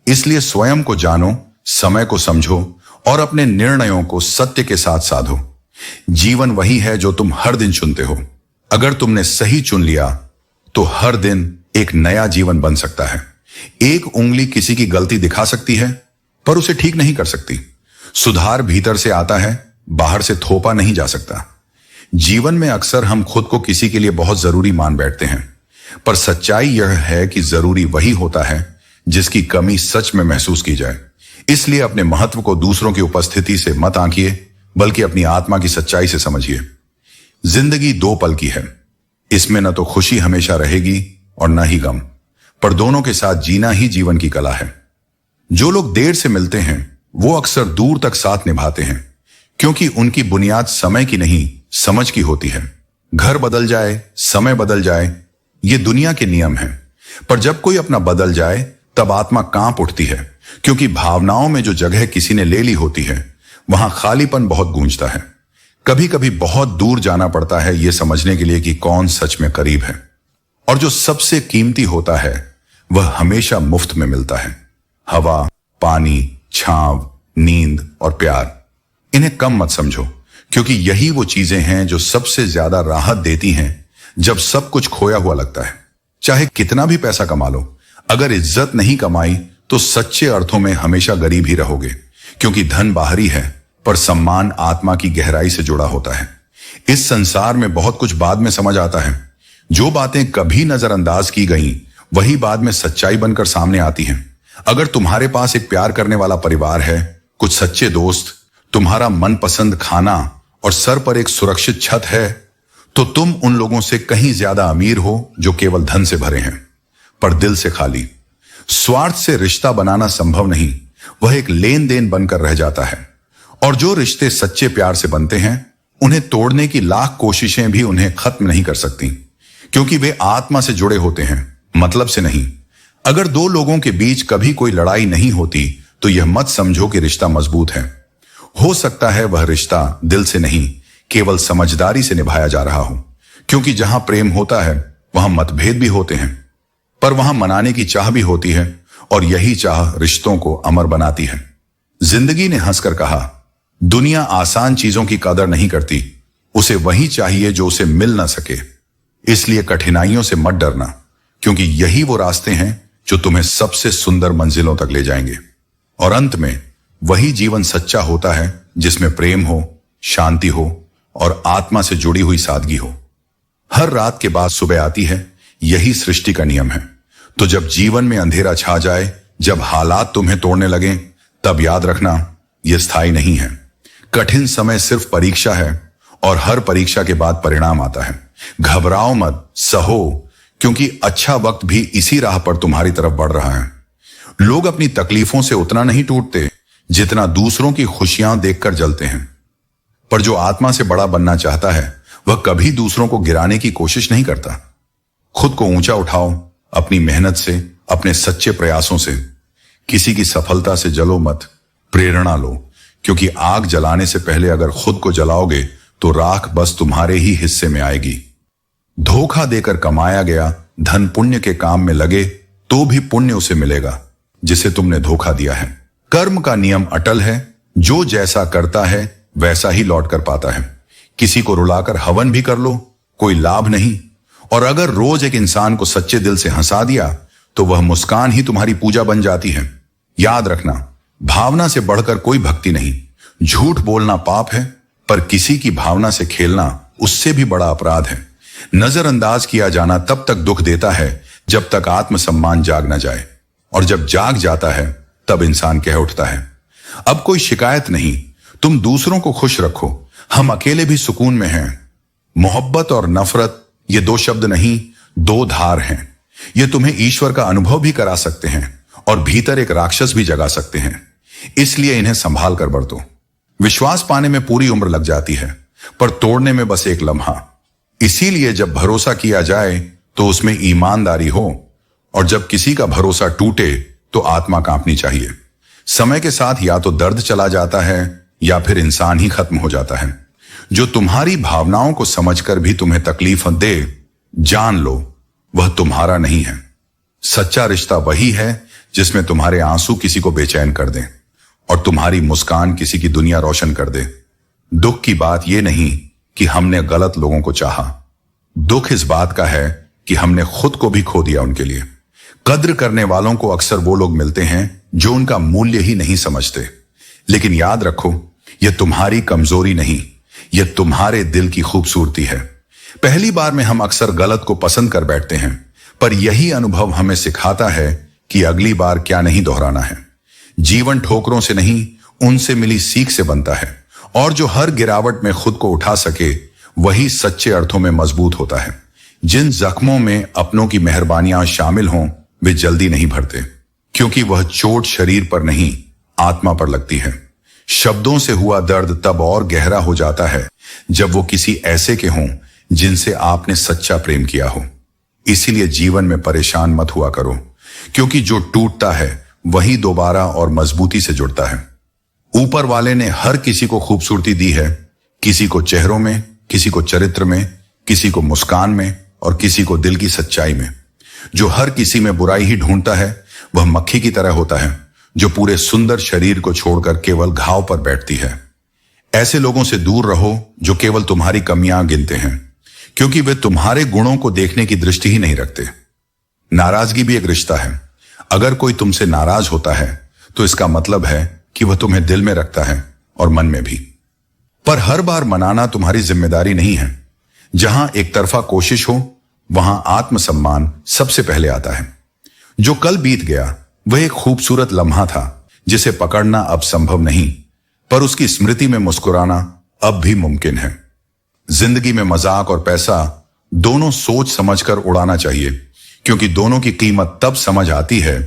इसलिए स्वयं को जानो, समय को समझो और अपने निर्णयों को सत्य के साथ साधो। जीवन वही है जो तुम हर दिन चुनते हो। अगर तुमने सही चुन लिया तो हर दिन एक नया जीवन बन सकता है। एक उंगली किसी की गलती दिखा सकती है पर उसे ठीक नहीं कर सकती। सुधार भीतर से आता है, बाहर से थोपा नहीं जा सकता। जीवन में अक्सर हम खुद को किसी के लिए बहुत जरूरी मान बैठते हैं, पर सच्चाई यह है कि जरूरी वही होता है जिसकी कमी सच में महसूस की जाए। इसलिए अपने महत्व को दूसरों की उपस्थिति से मत आंकिए, बल्कि अपनी आत्मा की सच्चाई से समझिए। जिंदगी 2 पल की है, इसमें न तो खुशी हमेशा रहेगी और न ही गम, पर दोनों के साथ जीना ही जीवन की कला है। जो लोग देर से मिलते हैं वो अक्सर दूर तक साथ निभाते हैं, क्योंकि उनकी बुनियाद समय की नहीं, समझ की होती है। घर बदल जाए, समय बदल जाए, ये दुनिया के नियम हैं। पर जब कोई अपना बदल जाए, तब आत्मा कांप उठती है, क्योंकि भावनाओं में जो जगह किसी ने ले ली होती है, वहां खालीपन बहुत गूंजता है। कभी कभी बहुत दूर जाना पड़ता है यह समझने के लिए कि कौन सच में करीब है। और जो सबसे कीमती होता है वह हमेशा मुफ्त में मिलता है। हवा, पानी, छांव, नींद और प्यार। इन्हें कम मत समझो, क्योंकि यही वो चीजें हैं जो सबसे ज्यादा राहत देती हैं जब सब कुछ खोया हुआ लगता है। चाहे कितना भी पैसा कमा लो, अगर इज्जत नहीं कमाई तो सच्चे अर्थों में हमेशा गरीब ही रहोगे, क्योंकि धन बाहरी है पर सम्मान आत्मा की गहराई से जुड़ा होता है। इस संसार में बहुत कुछ बाद में समझ आता है। जो बातें कभी नजरअंदाज की गईं, वही बाद में सच्चाई बनकर सामने आती हैं। अगर तुम्हारे पास एक प्यार करने वाला परिवार है, कुछ सच्चे दोस्त, तुम्हारा मनपसंद खाना और सर पर एक सुरक्षित छत है, तो तुम उन लोगों से कहीं ज्यादा अमीर हो जो केवल धन से भरे हैं पर दिल से खाली। स्वार्थ से रिश्ता बनाना संभव नहीं, वह एक लेन देन बनकर रह जाता है। और जो रिश्ते सच्चे प्यार से बनते हैं, उन्हें तोड़ने की लाख कोशिशें भी उन्हें खत्म नहीं कर सकती, क्योंकि वे आत्मा से जुड़े होते हैं, मतलब से नहीं। अगर दो लोगों के बीच कभी कोई लड़ाई नहीं होती, तो यह मत समझो कि रिश्ता मजबूत है। हो सकता है वह रिश्ता दिल से नहीं, केवल समझदारी से निभाया जा रहा हो, क्योंकि जहां प्रेम होता है वहां मतभेद भी होते हैं, पर वहां मनाने की चाह भी होती है, और यही चाह रिश्तों को अमर बनाती है। जिंदगी ने हंसकर कहा, दुनिया आसान चीजों की कदर नहीं करती, उसे वही चाहिए जो उसे मिल ना सके। इसलिए कठिनाइयों से मत डरना, क्योंकि यही वो रास्ते हैं जो तुम्हें सबसे सुंदर मंजिलों तक ले जाएंगे। और अंत में वही जीवन सच्चा होता है जिसमें प्रेम हो, शांति हो और आत्मा से जुड़ी हुई सादगी हो। हर रात के बाद सुबह आती है, यही सृष्टि का नियम है। तो जब जीवन में अंधेरा छा जाए, जब हालात तुम्हें तोड़ने लगे, तब याद रखना यह स्थायी नहीं है। कठिन समय सिर्फ परीक्षा है, और हर परीक्षा के बाद परिणाम आता है। घबराओ मत, सहो, क्योंकि अच्छा वक्त भी इसी राह पर तुम्हारी तरफ बढ़ रहा है। लोग अपनी तकलीफों से उतना नहीं टूटते जितना दूसरों की खुशियां देखकर जलते हैं। पर जो आत्मा से बड़ा बनना चाहता है, वह कभी दूसरों को गिराने की कोशिश नहीं करता। खुद को ऊंचा उठाओ, अपनी मेहनत से, अपने सच्चे प्रयासों से। किसी की सफलता से जलो मत, प्रेरणा लो, क्योंकि आग जलाने से पहले अगर खुद को जलाओगे तो राख बस तुम्हारे ही हिस्से में आएगी। धोखा देकर कमाया गया धन पुण्य के काम में लगे तो भी पुण्य उसे मिलेगा जिसे तुमने धोखा दिया है। कर्म का नियम अटल है, जो जैसा करता है वैसा ही लौट कर पाता है। किसी को रुलाकर हवन भी कर लो, कोई लाभ नहीं। और अगर रोज एक इंसान को सच्चे दिल से हंसा दिया, तो वह मुस्कान ही तुम्हारी पूजा बन जाती है। याद रखना, भावना से बढ़कर कोई भक्ति नहीं। झूठ बोलना पाप है, पर किसी की भावना से खेलना उससे भी बड़ा अपराध है। नजरअंदाज किया जाना तब तक दुख देता है जब तक आत्मसम्मान जाग न जाए, और जब जाग जाता है तब इंसान कह उठता है, अब कोई शिकायत नहीं, तुम दूसरों को खुश रखो, हम अकेले भी सुकून में हैं। मोहब्बत और नफरत ये दो शब्द नहीं, दो धार हैं। ये तुम्हें ईश्वर का अनुभव भी करा सकते हैं और भीतर एक राक्षस भी जगा सकते हैं। इसलिए इन्हें संभाल कर बरतो। विश्वास पाने में पूरी उम्र लग जाती है, पर तोड़ने में बस एक लम्हा। इसीलिए जब भरोसा किया जाए तो उसमें ईमानदारी हो, और जब किसी का भरोसा टूटे तो आत्मा कांपनी चाहिए। समय के साथ या तो दर्द चला जाता है या फिर इंसान ही खत्म हो जाता है। जो तुम्हारी भावनाओं को समझकर भी तुम्हें तकलीफ दे, जान लो वह तुम्हारा नहीं है। सच्चा रिश्ता वही है जिसमें तुम्हारे आंसू किसी को बेचैन कर दें और तुम्हारी मुस्कान किसी की दुनिया रोशन कर दे। दुख की बात यह नहीं कि हमने गलत लोगों को चाहा, दुख इस बात का है कि हमने खुद को भी खो दिया उनके लिए। कद्र करने वालों को अक्सर वो लोग मिलते हैं जो उनका मूल्य ही नहीं समझते। लेकिन याद रखो, यह तुम्हारी कमजोरी नहीं, यह तुम्हारे दिल की खूबसूरती है। पहली बार में हम अक्सर गलत को पसंद कर बैठते हैं, पर यही अनुभव हमें सिखाता है कि अगली बार क्या नहीं दोहराना है। जीवन ठोकरों से नहीं, उनसे मिली सीख से बनता है, और जो हर गिरावट में खुद को उठा सके वही सच्चे अर्थों में मजबूत होता है। जिन जख्मों में अपनों की मेहरबानियां शामिल हों, वे जल्दी नहीं भरते, क्योंकि वह चोट शरीर पर नहीं, आत्मा पर लगती है। शब्दों से हुआ दर्द तब और गहरा हो जाता है जब वो किसी ऐसे के हों जिनसे आपने सच्चा प्रेम किया हो। इसीलिए जीवन में परेशान मत हुआ करो, क्योंकि जो टूटता है वही दोबारा और मजबूती से जुड़ता है। ऊपर वाले ने हर किसी को खूबसूरती दी है, किसी को चेहरों में, किसी को चरित्र में, किसी को मुस्कान में और किसी को दिल की सच्चाई में। जो हर किसी में बुराई ही ढूंढता है वह मक्खी की तरह होता है जो पूरे सुंदर शरीर को छोड़कर केवल घाव पर बैठती है। ऐसे लोगों से दूर रहो जो केवल तुम्हारी कमियां गिनते हैं, क्योंकि वे तुम्हारे गुणों को देखने की दृष्टि ही नहीं रखते। नाराजगी भी एक रिश्ता है। अगर कोई तुमसे नाराज होता है तो इसका मतलब है कि वह तुम्हें दिल में रखता है और मन में भी। पर हर बार मनाना तुम्हारी जिम्मेदारी नहीं है। जहां एक तरफा कोशिश हो वहां आत्मसम्मान सबसे पहले आता है। जो कल बीत गया वह एक खूबसूरत लम्हा था जिसे पकड़ना अब संभव नहीं, पर उसकी स्मृति में मुस्कुराना अब भी मुमकिन है। जिंदगी में मजाक और पैसा दोनों सोच समझकर उड़ाना चाहिए, क्योंकि दोनों की कीमत तब समझ आती है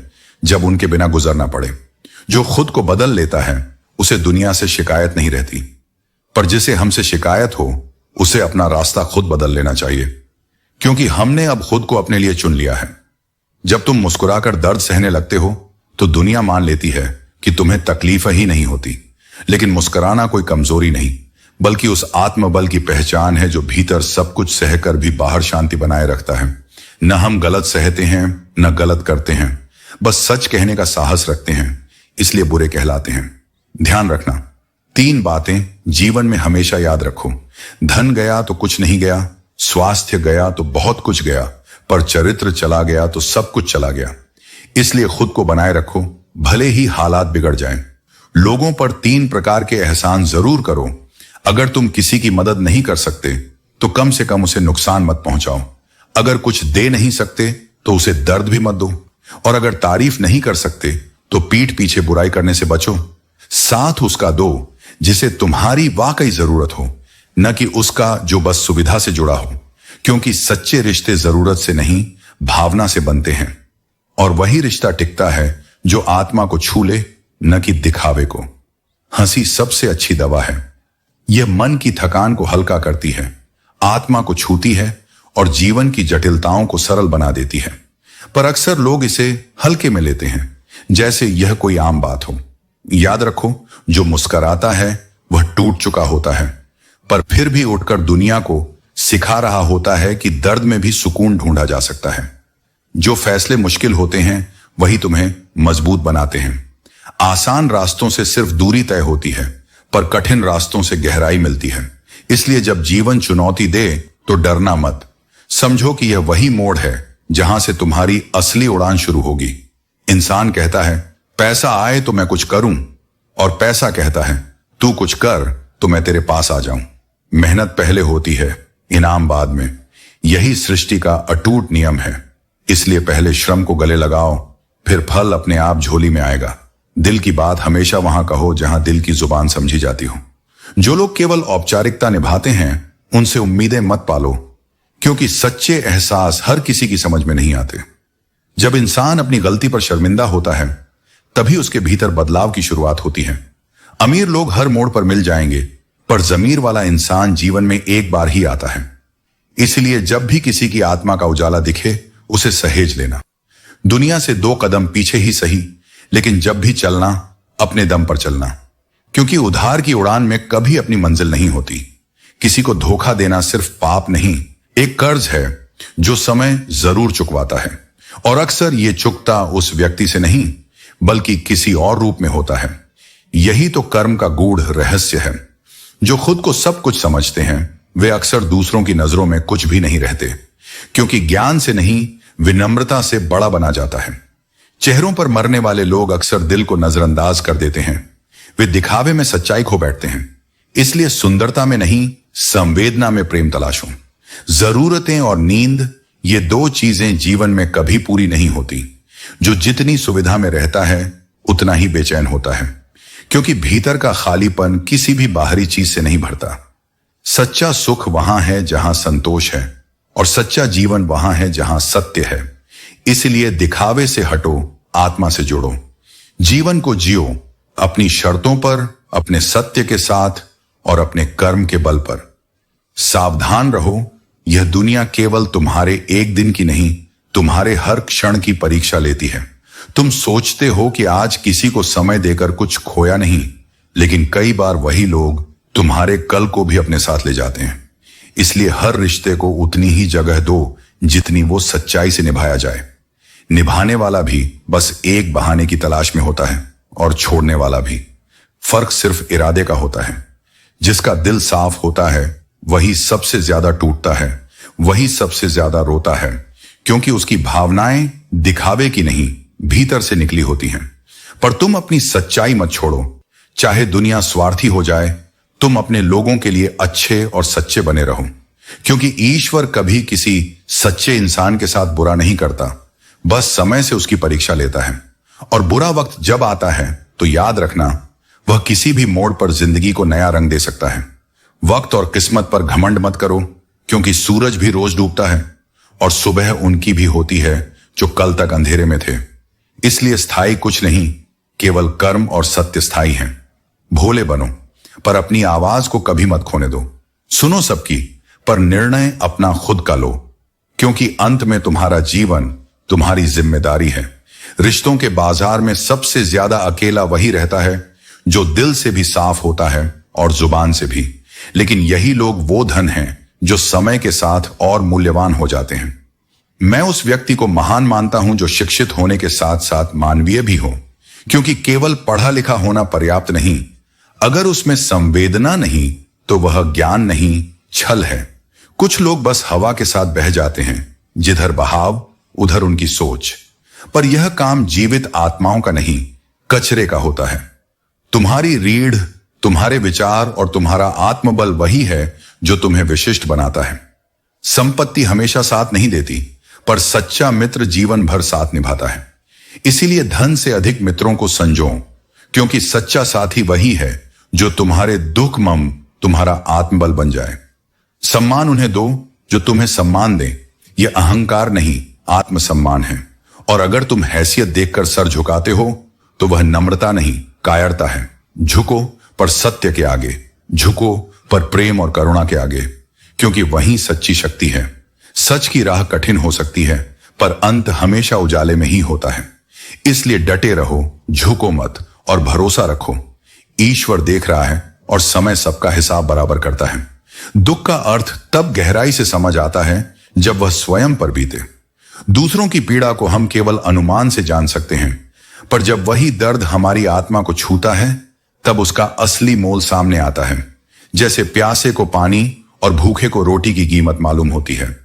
जब उनके बिना गुजरना पड़े। जो खुद को बदल लेता है उसे दुनिया से शिकायत नहीं रहती, पर जिसे हमसे शिकायत हो उसे अपना रास्ता खुद बदल लेना चाहिए, क्योंकि हमने अब खुद को अपने लिए चुन लिया है। जब तुम मुस्कुराकर दर्द सहने लगते हो तो दुनिया मान लेती है कि तुम्हें तकलीफ ही नहीं होती, लेकिन मुस्कुराना कोई कमजोरी नहीं बल्कि उस आत्मबल की पहचान है जो भीतर सब कुछ सहकर भी बाहर शांति बनाए रखता है। न हम गलत सहते हैं न गलत करते हैं, बस सच कहने का साहस रखते हैं, इसलिए बुरे कहलाते हैं। ध्यान रखना, 3 बातें जीवन में हमेशा याद रखो। धन गया तो कुछ नहीं गया, स्वास्थ्य गया तो बहुत कुछ गया, पर चरित्र चला गया तो सब कुछ चला गया। इसलिए खुद को बनाए रखो, भले ही हालात बिगड़ जाएं। लोगों पर 3 प्रकार के एहसान जरूर करो। अगर तुम किसी की मदद नहीं कर सकते तो कम से कम उसे नुकसान मत पहुंचाओ। अगर कुछ दे नहीं सकते तो उसे दर्द भी मत दो, और अगर तारीफ नहीं कर सकते तो पीठ पीछे बुराई करने से बचो। साथ उसका दो जिसे तुम्हारी वाकई जरूरत हो, न कि उसका जो बस सुविधा से जुड़ा हो, क्योंकि सच्चे रिश्ते जरूरत से नहीं भावना से बनते हैं, और वही रिश्ता टिकता है जो आत्मा को छू ले, न कि दिखावे को। हंसी सबसे अच्छी दवा है। यह मन की थकान को हल्का करती है, आत्मा को छूती है और जीवन की जटिलताओं को सरल बना देती है। पर अक्सर लोग इसे हल्के में लेते हैं, जैसे यह कोई आम बात हो। याद रखो, जो मुस्कुराता है वह टूट चुका होता है, पर फिर भी उठकर दुनिया को सिखा रहा होता है कि दर्द में भी सुकून ढूंढा जा सकता है। जो फैसले मुश्किल होते हैं वही तुम्हें मजबूत बनाते हैं। आसान रास्तों से सिर्फ दूरी तय होती है, पर कठिन रास्तों से गहराई मिलती है। इसलिए जब जीवन चुनौती दे तो डरना मत। समझो कि यह वही मोड़ है जहां से तुम्हारी असली उड़ान शुरू होगी। इंसान कहता है पैसा आए तो मैं कुछ करूं, और पैसा कहता है तू कुछ कर तो मैं तेरे पास आ जाऊं। मेहनत पहले होती है, इनाम बाद में। यही सृष्टि का अटूट नियम है। इसलिए पहले श्रम को गले लगाओ, फिर फल अपने आप झोली में आएगा। दिल की बात हमेशा वहां कहो जहां दिल की जुबान समझी जाती हो। जो लोग केवल औपचारिकता निभाते हैं उनसे उम्मीदें मत पालो, क्योंकि सच्चे एहसास हर किसी की समझ में नहीं आते। जब इंसान अपनी गलती पर शर्मिंदा होता है तभी उसके भीतर बदलाव की शुरुआत होती है। अमीर लोग हर मोड़ पर मिल जाएंगे, पर जमीर वाला इंसान जीवन में एक बार ही आता है। इसलिए जब भी किसी की आत्मा का उजाला दिखे उसे सहेज लेना। दुनिया से 2 कदम पीछे ही सही, लेकिन जब भी चलना अपने दम पर चलना, क्योंकि उधार की उड़ान में कभी अपनी मंजिल नहीं होती। किसी को धोखा देना सिर्फ पाप नहीं, एक कर्ज है जो समय जरूर चुकवाता है, और अक्सर ये चुकता उस व्यक्ति से नहीं बल्कि किसी और रूप में होता है। यही तो कर्म का गूढ़ रहस्य है। जो खुद को सब कुछ समझते हैं वे अक्सर दूसरों की नजरों में कुछ भी नहीं रहते, क्योंकि ज्ञान से नहीं विनम्रता से बड़ा बना जाता है। चेहरों पर मरने वाले लोग अक्सर दिल को नजरअंदाज कर देते हैं। वे दिखावे में सच्चाई खो बैठते हैं। इसलिए सुंदरता में नहीं, संवेदना में प्रेम तलाशो। जरूरतें और नींद, ये 2 चीजें जीवन में कभी पूरी नहीं होती। जो जितनी सुविधा में रहता है उतना ही बेचैन होता है, क्योंकि भीतर का खालीपन किसी भी बाहरी चीज से नहीं भरता। सच्चा सुख वहां है जहां संतोष है, और सच्चा जीवन वहां है जहां सत्य है। इसलिए दिखावे से हटो, आत्मा से जुड़ो। जीवन को जियो, अपनी शर्तों पर, अपने सत्य के साथ और अपने कर्म के बल पर। सावधान रहो, यह दुनिया केवल तुम्हारे एक दिन की नहीं, तुम्हारे हर क्षण की परीक्षा लेती है। तुम सोचते हो कि आज किसी को समय देकर कुछ खोया नहीं, लेकिन कई बार वही लोग तुम्हारे कल को भी अपने साथ ले जाते हैं। इसलिए हर रिश्ते को उतनी ही जगह दो जितनी वो सच्चाई से निभाया जाए। निभाने वाला भी बस एक बहाने की तलाश में होता है और छोड़ने वाला भी। फर्क सिर्फ इरादे का होता है। जिसका दिल साफ होता है वही सबसे ज्यादा टूटता है, वही सबसे ज्यादा रोता है, क्योंकि उसकी भावनाएं दिखावे की नहीं, भीतर से निकली होती हैं। पर तुम अपनी सच्चाई मत छोड़ो। चाहे दुनिया स्वार्थी हो जाए, तुम अपने लोगों के लिए अच्छे और सच्चे बने रहो, क्योंकि ईश्वर कभी किसी सच्चे इंसान के साथ बुरा नहीं करता, बस समय से उसकी परीक्षा लेता है। और बुरा वक्त जब आता है तो याद रखना, वह किसी भी मोड़ पर जिंदगी को नया रंग दे सकता है। वक्त और किस्मत पर घमंड मत करो, क्योंकि सूरज भी रोज डूबता है और सुबह उनकी भी होती है जो कल तक अंधेरे में थे। इसलिए स्थायी कुछ नहीं, केवल कर्म और सत्य स्थायी हैं। भोले बनो, पर अपनी आवाज को कभी मत खोने दो। सुनो सबकी, पर निर्णय अपना खुद का लो, क्योंकि अंत में तुम्हारा जीवन तुम्हारी जिम्मेदारी है। रिश्तों के बाजार में सबसे ज्यादा अकेला वही रहता है जो दिल से भी साफ होता है और जुबान से भी। लेकिन यही लोग वो धन हैं जो समय के साथ और मूल्यवान हो जाते हैं। मैं उस व्यक्ति को महान मानता हूं जो शिक्षित होने के साथ साथ मानवीय भी हो, क्योंकि केवल पढ़ा लिखा होना पर्याप्त नहीं। अगर उसमें संवेदना नहीं तो वह ज्ञान नहीं, छल है। कुछ लोग बस हवा के साथ बह जाते हैं, जिधर बहाव उधर उनकी सोच। पर यह काम जीवित आत्माओं का नहीं, कचरे का होता है। तुम्हारी रीढ़, तुम्हारे विचार और तुम्हारा आत्मबल वही है जो तुम्हें विशिष्ट बनाता है। संपत्ति हमेशा साथ नहीं देती, पर सच्चा मित्र जीवन भर साथ निभाता है। इसीलिए धन से अधिक मित्रों को संजो, क्योंकि सच्चा साथी वही है जो तुम्हारे दुख मम तुम्हारा आत्मबल बन जाए। सम्मान उन्हें दो जो तुम्हें सम्मान दे। यह अहंकार नहीं, आत्मसम्मान है। और अगर तुम हैसियत देखकर सर झुकाते हो तो वह नम्रता नहीं, कायरता है। झुको पर सत्य के आगे, झुको पर प्रेम और करुणा के आगे, क्योंकि वही सच्ची शक्ति है। सच की राह कठिन हो सकती है, पर अंत हमेशा उजाले में ही होता है। इसलिए डटे रहो, झुको मत और भरोसा रखो। ईश्वर देख रहा है और समय सबका हिसाब बराबर करता है। दुख का अर्थ तब गहराई से समझ आता है जब वह स्वयं पर बीते। दूसरों की पीड़ा को हम केवल अनुमान से जान सकते हैं, पर जब वही दर्द हमारी आत्मा को छूता है तब उसका असली मोल सामने आता है। जैसे प्यासे को पानी और भूखे को रोटी की कीमत मालूम होती है।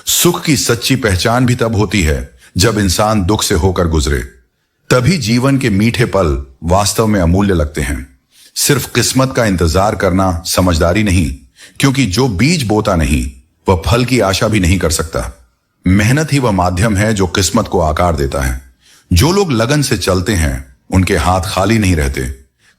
सुख की सच्ची पहचान भी तब होती है जब इंसान दुख से होकर गुजरे। तभी जीवन के मीठे पल वास्तव में अमूल्य लगते हैं। सिर्फ किस्मत का इंतजार करना समझदारी नहीं, क्योंकि जो बीज बोता नहीं वह फल की आशा भी नहीं कर सकता। मेहनत ही वह माध्यम है जो किस्मत को आकार देता है। जो लोग लगन से चलते हैं उनके हाथ खाली नहीं रहते।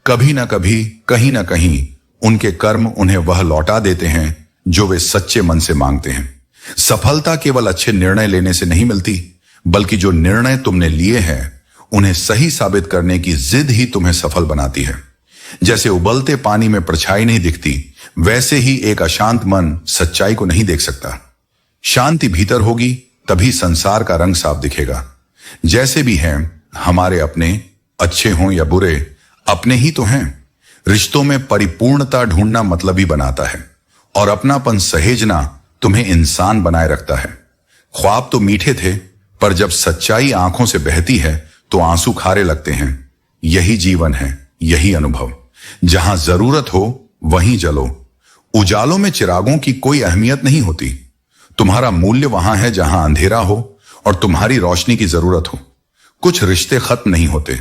कभी ना कभी, कहीं ना कहीं उनके कर्म उन्हें वह लौटा देते हैं जो वे सच्चे मन से मांगते हैं। सफलता केवल अच्छे निर्णय लेने से नहीं मिलती, बल्कि जो निर्णय तुमने लिए हैं उन्हें सही साबित करने की जिद ही तुम्हें सफल बनाती है। जैसे उबलते पानी में परछाई नहीं दिखती, वैसे ही एक अशांत मन सच्चाई को नहीं देख सकता। शांति भीतर होगी तभी संसार का रंग साफ दिखेगा। जैसे भी हैं हमारे अपने, अच्छे हों या बुरे, अपने ही तो हैं। रिश्तों में परिपूर्णता ढूंढना मतलबी बनाता है, और अपनापन सहेजना तुम्हें इंसान बनाए रखता है। ख्वाब तो मीठे थे, पर जब सच्चाई आंखों से बहती है तो आंसू खारे लगते हैं। यही जीवन है, यही अनुभव। जहां जरूरत हो वहीं जलो। उजालों में चिरागों की कोई अहमियत नहीं होती। तुम्हारा मूल्य वहां है जहां अंधेरा हो और तुम्हारी रोशनी की जरूरत हो। कुछ रिश्ते खत्म नहीं होते,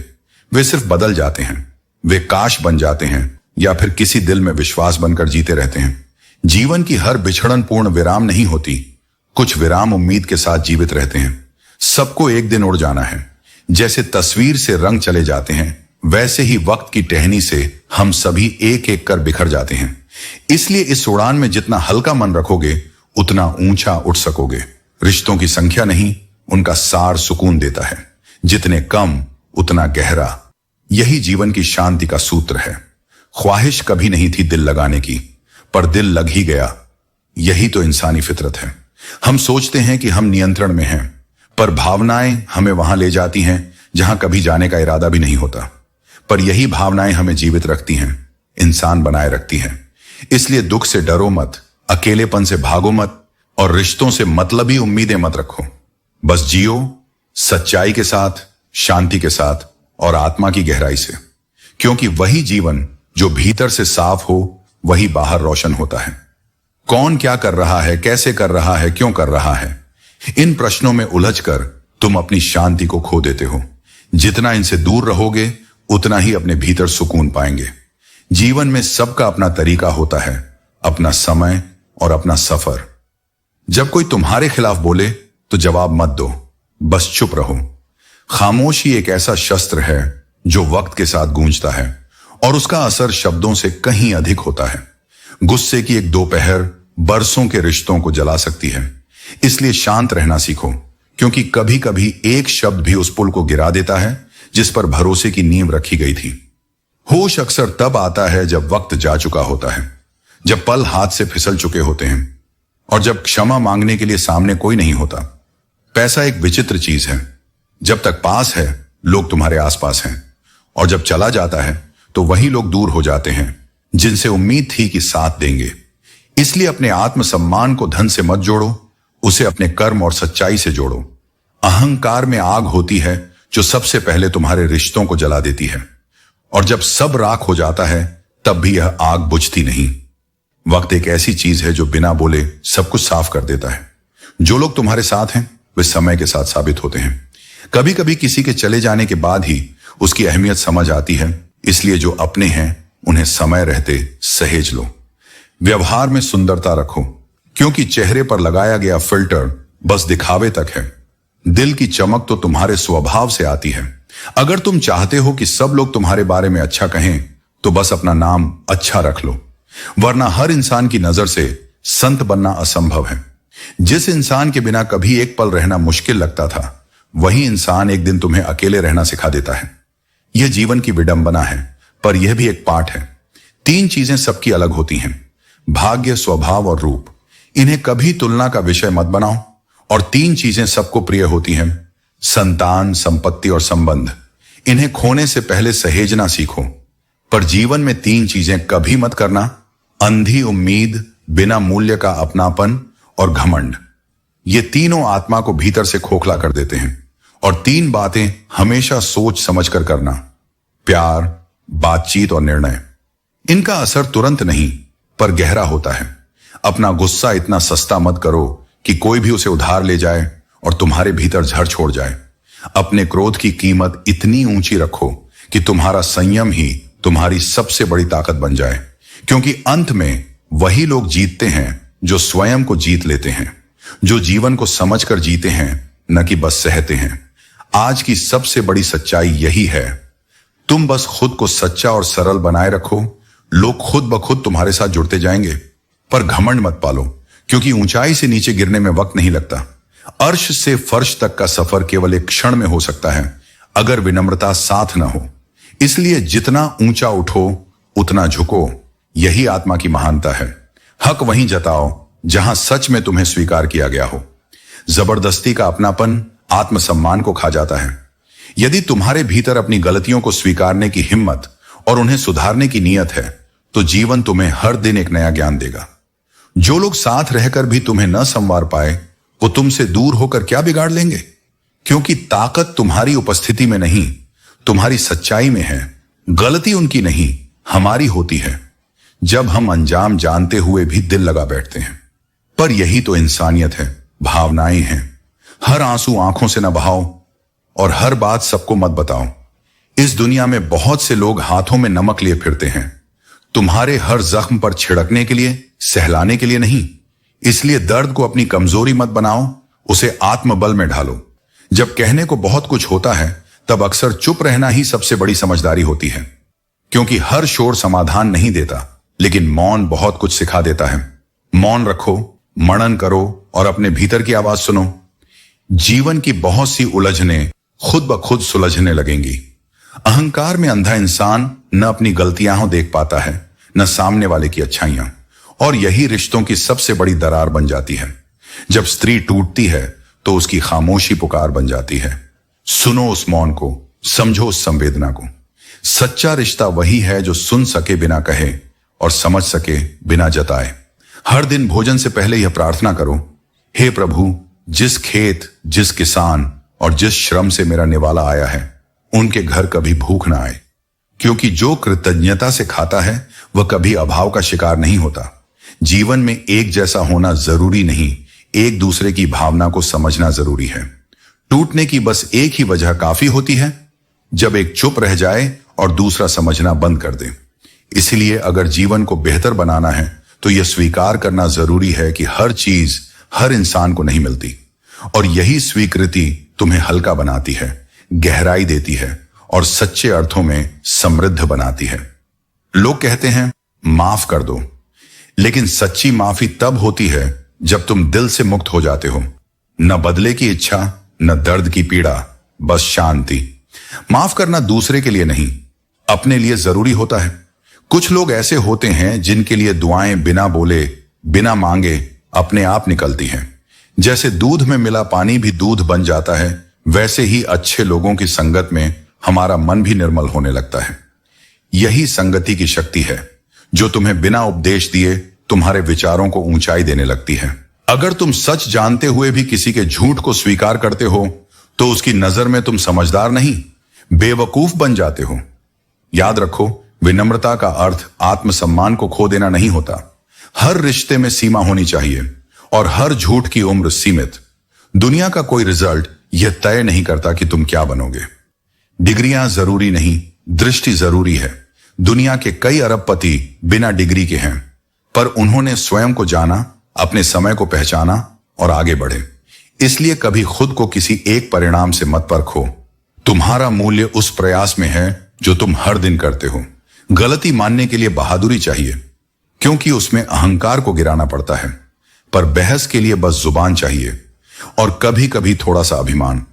वे सिर्फ बदल जाते हैं। वे काश बन जाते हैं या फिर किसी दिल में विश्वास बनकर जीते रहते हैं। जीवन की हर बिछड़न पूर्ण विराम नहीं होती। कुछ विराम उम्मीद के साथ जीवित रहते हैं। सबको एक दिन उड़ जाना है। जैसे तस्वीर से रंग चले जाते हैं, वैसे ही वक्त की टहनी से हम सभी एक एक कर बिखर जाते हैं। इसलिए इस उड़ान में जितना हल्का मन रखोगे उतना ऊंचा उठ सकोगे। रिश्तों की संख्या नहीं, उनका सार सुकून देता है। जितने कम उतना गहरा। यही जीवन की शांति का सूत्र है। ख्वाहिश कभी नहीं थी दिल लगाने की, पर दिल लग ही गया। यही तो इंसानी फितरत है। हम सोचते हैं कि हम नियंत्रण में हैं, पर भावनाएं हमें वहां ले जाती हैं जहां कभी जाने का इरादा भी नहीं होता। पर यही भावनाएं हमें जीवित रखती हैं, इंसान बनाए रखती हैं। इसलिए दुख से डरो मत, अकेलेपन से भागो मत, और रिश्तों से मतलबी उम्मीदें मत रखो। बस जियो सच्चाई के साथ, शांति के साथ और आत्मा की गहराई से, क्योंकि वही जीवन जो भीतर से साफ हो वही बाहर रोशन होता है। कौन क्या कर रहा है, कैसे कर रहा है, क्यों कर रहा है, इन प्रश्नों में उलझकर तुम अपनी शांति को खो देते हो। जितना इनसे दूर रहोगे उतना ही अपने भीतर सुकून पाएंगे। जीवन में सबका अपना तरीका होता है, अपना समय और अपना सफर। जब कोई तुम्हारे खिलाफ बोले तो जवाब मत दो, बस चुप रहो। खामोशी एक ऐसा शस्त्र है जो वक्त के साथ गूंजता है और उसका असर शब्दों से कहीं अधिक होता है। गुस्से की एक दोपहर बरसों के रिश्तों को जला सकती है। इसलिए शांत रहना सीखो, क्योंकि कभी कभी एक शब्द भी उस पुल को गिरा देता है जिस पर भरोसे की नींव रखी गई थी। होश अक्सर तब आता है जब वक्त जा चुका होता है, जब पल हाथ से फिसल चुके होते हैं और जब क्षमा मांगने के लिए सामने कोई नहीं होता। पैसा एक विचित्र चीज है। जब तक पास है लोग तुम्हारे आसपास हैं, और जब चला जाता है तो वही लोग दूर हो जाते हैं जिनसे उम्मीद थी कि साथ देंगे। इसलिए अपने आत्मसम्मान को धन से मत जोड़ो, उसे अपने कर्म और सच्चाई से जोड़ो। अहंकार में आग होती है जो सबसे पहले तुम्हारे रिश्तों को जला देती है, और जब सब राख हो जाता है तब भी यह आग बुझती नहीं। वक्त एक ऐसी चीज है जो बिना बोले सब कुछ साफ कर देता है। जो लोग तुम्हारे साथ हैं वे समय के साथ साबित होते हैं। कभी कभी किसी के चले जाने के बाद ही उसकी अहमियत समझ आती है। इसलिए जो अपने हैं उन्हें समय रहते सहेज लो। व्यवहार में सुंदरता रखो, क्योंकि चेहरे पर लगाया गया फिल्टर बस दिखावे तक है। दिल की चमक तो तुम्हारे स्वभाव से आती है। अगर तुम चाहते हो कि सब लोग तुम्हारे बारे में अच्छा कहें तो बस अपना नाम अच्छा रख लो, वरना हर इंसान की नजर से संत बनना असंभव है। जिस इंसान के बिना कभी एक पल रहना मुश्किल लगता था, वही इंसान एक दिन तुम्हें अकेले रहना सिखा देता है। यह जीवन की विडंबना है, पर यह भी एक पाठ है। 3 चीजें सबकी अलग होती हैं, भाग्य, स्वभाव और रूप। इन्हें कभी तुलना का विषय मत बनाओ। और 3 चीजें सबको प्रिय होती हैं, संतान, संपत्ति और संबंध। इन्हें खोने से पहले सहेजना सीखो। पर जीवन में 3 चीजें कभी मत करना, अंधी उम्मीद, बिना मूल्य का अपनापन और घमंड। ये तीनों आत्मा को भीतर से खोखला कर देते हैं। और 3 बातें हमेशा सोच समझ कर करना, प्यार, बातचीत और निर्णय। इनका असर तुरंत नहीं पर गहरा होता है। अपना गुस्सा इतना सस्ता मत करो कि कोई भी उसे उधार ले जाए और तुम्हारे भीतर झड़ छोड़ जाए। अपने क्रोध की कीमत इतनी ऊंची रखो कि तुम्हारा संयम ही तुम्हारी सबसे बड़ी ताकत बन जाए, क्योंकि अंत में वही लोग जीतते हैं जो स्वयं को जीत लेते हैं, जो जीवन को समझकर जीते हैं, न कि बस सहते हैं। आज की सबसे बड़ी सच्चाई यही है, तुम बस खुद को सच्चा और सरल बनाए रखो, लोग खुद ब खुद तुम्हारे साथ जुड़ते जाएंगे। पर घमंड मत पालो, क्योंकि ऊंचाई से नीचे गिरने में वक्त नहीं लगता। अर्श से फर्श तक का सफर केवल एक क्षण में हो सकता है, अगर विनम्रता साथ न हो। इसलिए जितना ऊंचा उठो उतना झुको, यही आत्मा की महानता है। हक वहीं जताओ जहां सच में तुम्हें स्वीकार किया गया हो। जबरदस्ती का अपनापन आत्मसम्मान को खा जाता है। यदि तुम्हारे भीतर अपनी गलतियों को स्वीकारने की हिम्मत और उन्हें सुधारने की नीयत है, तो जीवन तुम्हें हर दिन एक नया ज्ञान देगा। जो लोग साथ रहकर भी तुम्हें न संवार पाए, वो तुमसे दूर होकर क्या बिगाड़ लेंगे? क्योंकि ताकत तुम्हारी उपस्थिति में नहीं, तुम्हारी सच्चाई में है। गलती उनकी नहीं, हमारी होती है, जब हम अंजाम जानते हुए भी दिल लगा बैठते हैं। पर यही तो इंसानियत है, भावनाएं हैं। हर आंसू आंखों से न बहाओ और हर बात सबको मत बताओ। इस दुनिया में बहुत से लोग हाथों में नमक लिए फिरते हैं, तुम्हारे हर जख्म पर छिड़कने के लिए, सहलाने के लिए नहीं। इसलिए दर्द को अपनी कमजोरी मत बनाओ, उसे आत्मबल में ढालो। जब कहने को बहुत कुछ होता है, तब अक्सर चुप रहना ही सबसे बड़ी समझदारी होती है, क्योंकि हर शोर समाधान नहीं देता, लेकिन मौन बहुत कुछ सिखा देता है। मौन रखो, मनन करो और अपने भीतर की आवाज सुनो। जीवन की बहुत सी उलझने खुद ब खुद सुलझने लगेंगी। अहंकार में अंधा इंसान न अपनी गलतियां देख पाता है, न सामने वाले की अच्छाइयां, और यही रिश्तों की सबसे बड़ी दरार बन जाती है। जब स्त्री टूटती है तो उसकी खामोशी पुकार बन जाती है। सुनो उस मौन को, समझो उस संवेदना को। सच्चा रिश्ता वही है जो सुन सके बिना कहे और समझ सके बिना जताए। हर दिन भोजन से पहले यह प्रार्थना करो, हे प्रभु, जिस खेत, जिस किसान और जिस श्रम से मेरा निवाला आया है, उनके घर कभी भूख ना आए। क्योंकि जो कृतज्ञता से खाता है वह कभी अभाव का शिकार नहीं होता। जीवन में एक जैसा होना जरूरी नहीं, एक दूसरे की भावना को समझना जरूरी है। टूटने की बस एक ही वजह काफी होती है, जब एक चुप रह जाए और दूसरा समझना बंद कर दे। इसलिए अगर जीवन को बेहतर बनाना है तो यह स्वीकार करना जरूरी है कि हर चीज हर इंसान को नहीं मिलती, और यही स्वीकृति तुम्हें हल्का बनाती है, गहराई देती है और सच्चे अर्थों में समृद्ध बनाती है। लोग कहते हैं माफ कर दो, लेकिन सच्ची माफी तब होती है जब तुम दिल से मुक्त हो जाते हो। न बदले की इच्छा, न दर्द की पीड़ा, बस शांति। माफ करना दूसरे के लिए नहीं, अपने लिए जरूरी होता है। कुछ लोग ऐसे होते हैं जिनके लिए दुआएं बिना बोले, बिना मांगे अपने आप निकलती हैं। जैसे दूध में मिला पानी भी दूध बन जाता है, वैसे ही अच्छे लोगों की संगत में हमारा मन भी निर्मल होने लगता है। यही संगति की शक्ति है जो तुम्हें बिना उपदेश दिए तुम्हारे विचारों को ऊंचाई देने लगती है। अगर तुम सच जानते हुए भी किसी के झूठ को स्वीकार करते हो तो उसकी नजर में तुम समझदार नहीं, बेवकूफ बन जाते हो। याद रखो, विनम्रता का अर्थ आत्मसम्मान को खो देना नहीं होता। हर रिश्ते में सीमा होनी चाहिए और हर झूठ की उम्र सीमित। दुनिया का कोई रिजल्ट यह तय नहीं करता कि तुम क्या बनोगे। डिग्रियां जरूरी नहीं, दृष्टि जरूरी है। दुनिया के कई अरबपति बिना डिग्री के हैं, पर उन्होंने स्वयं को जाना, अपने समय को पहचाना और आगे बढ़े। इसलिए कभी खुद को किसी एक परिणाम से मत परखो। तुम्हारा मूल्य उस प्रयास में है जो तुम हर दिन करते हो। गलती मानने के लिए बहादुरी चाहिए, क्योंकि उसमें अहंकार को गिराना पड़ता है, पर बहस के लिए बस जुबान चाहिए और कभी कभी थोड़ा सा अभिमान।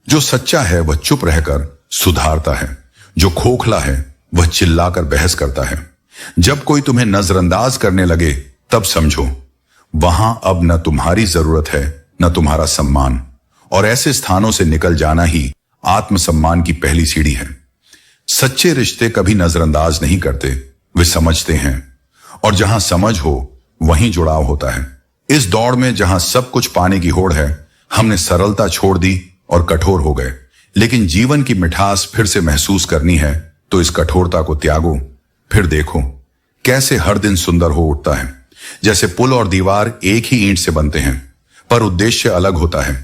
जो सच्चा है वह चुप रहकर सुधारता है, जो खोखला है वह चिल्लाकर बहस करता है। जब कोई तुम्हें नजरअंदाज करने लगे तब समझो वहां अब न तुम्हारी जरूरत है न तुम्हारा सम्मान, और ऐसे स्थानों से निकल जाना ही आत्मसम्मान की पहली सीढ़ी है। सच्चे रिश्ते कभी नजरअंदाज नहीं करते, वे समझते हैं, और जहां समझ हो वहीं जुड़ाव होता है। इस दौड़ में जहां सब कुछ पाने की होड़ है, हमने सरलता छोड़ दी और कठोर हो गए। लेकिन जीवन की मिठास फिर से महसूस करनी है तो इस कठोरता को त्यागो। फिर देखो कैसे हर दिन सुंदर हो उठता है। जैसे पुल और दीवार एक ही ईंट से बनते हैं, पर उद्देश्य अलग होता है।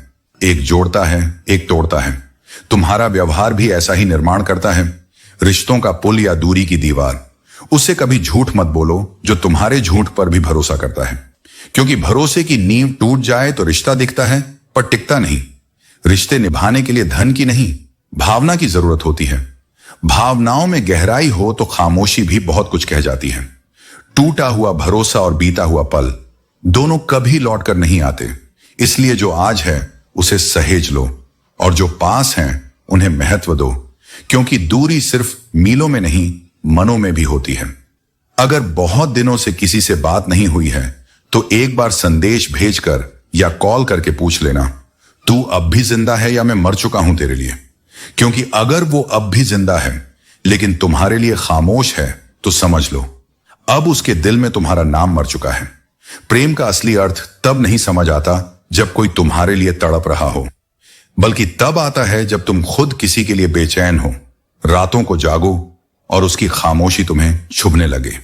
एक जोड़ता है, एक तोड़ता है। तुम्हारा व्यवहार भी ऐसा ही निर्माण करता है। रिश्तों का पुल या दूरी की दीवार, उससे कभी झूठ मत बोलो जो तुम्हारे झूठ पर भी भरोसा करता है, क्योंकि भरोसे की नींव टूट जाए तो रिश्ता दिखता है पर टिकता नहीं। रिश्ते निभाने के लिए धन की नहीं, भावना की जरूरत होती है। भावनाओं में गहराई हो तो खामोशी भी बहुत कुछ कह जाती है। टूटा हुआ भरोसा और बीता हुआ पल दोनों कभी लौटकर नहीं आते। इसलिए जो आज है उसे सहेज लो, और जो पास हैं उन्हें महत्व दो, क्योंकि दूरी सिर्फ मीलों में नहीं, मनों में भी होती है। अगर बहुत दिनों से किसी से बात नहीं हुई है तो एक बार संदेश भेजकर या कॉल करके पूछ लेना, तू अब भी जिंदा है या मैं मर चुका हूं तेरे लिए। क्योंकि अगर वो अब भी जिंदा है लेकिन तुम्हारे लिए खामोश है तो समझ लो अब उसके दिल में तुम्हारा नाम मर चुका है। प्रेम का असली अर्थ तब नहीं समझ आता जब कोई तुम्हारे लिए तड़प रहा हो, बल्कि तब आता है जब तुम खुद किसी के लिए बेचैन हो, रातों को जागो और उसकी खामोशी तुम्हें छुभने लगे।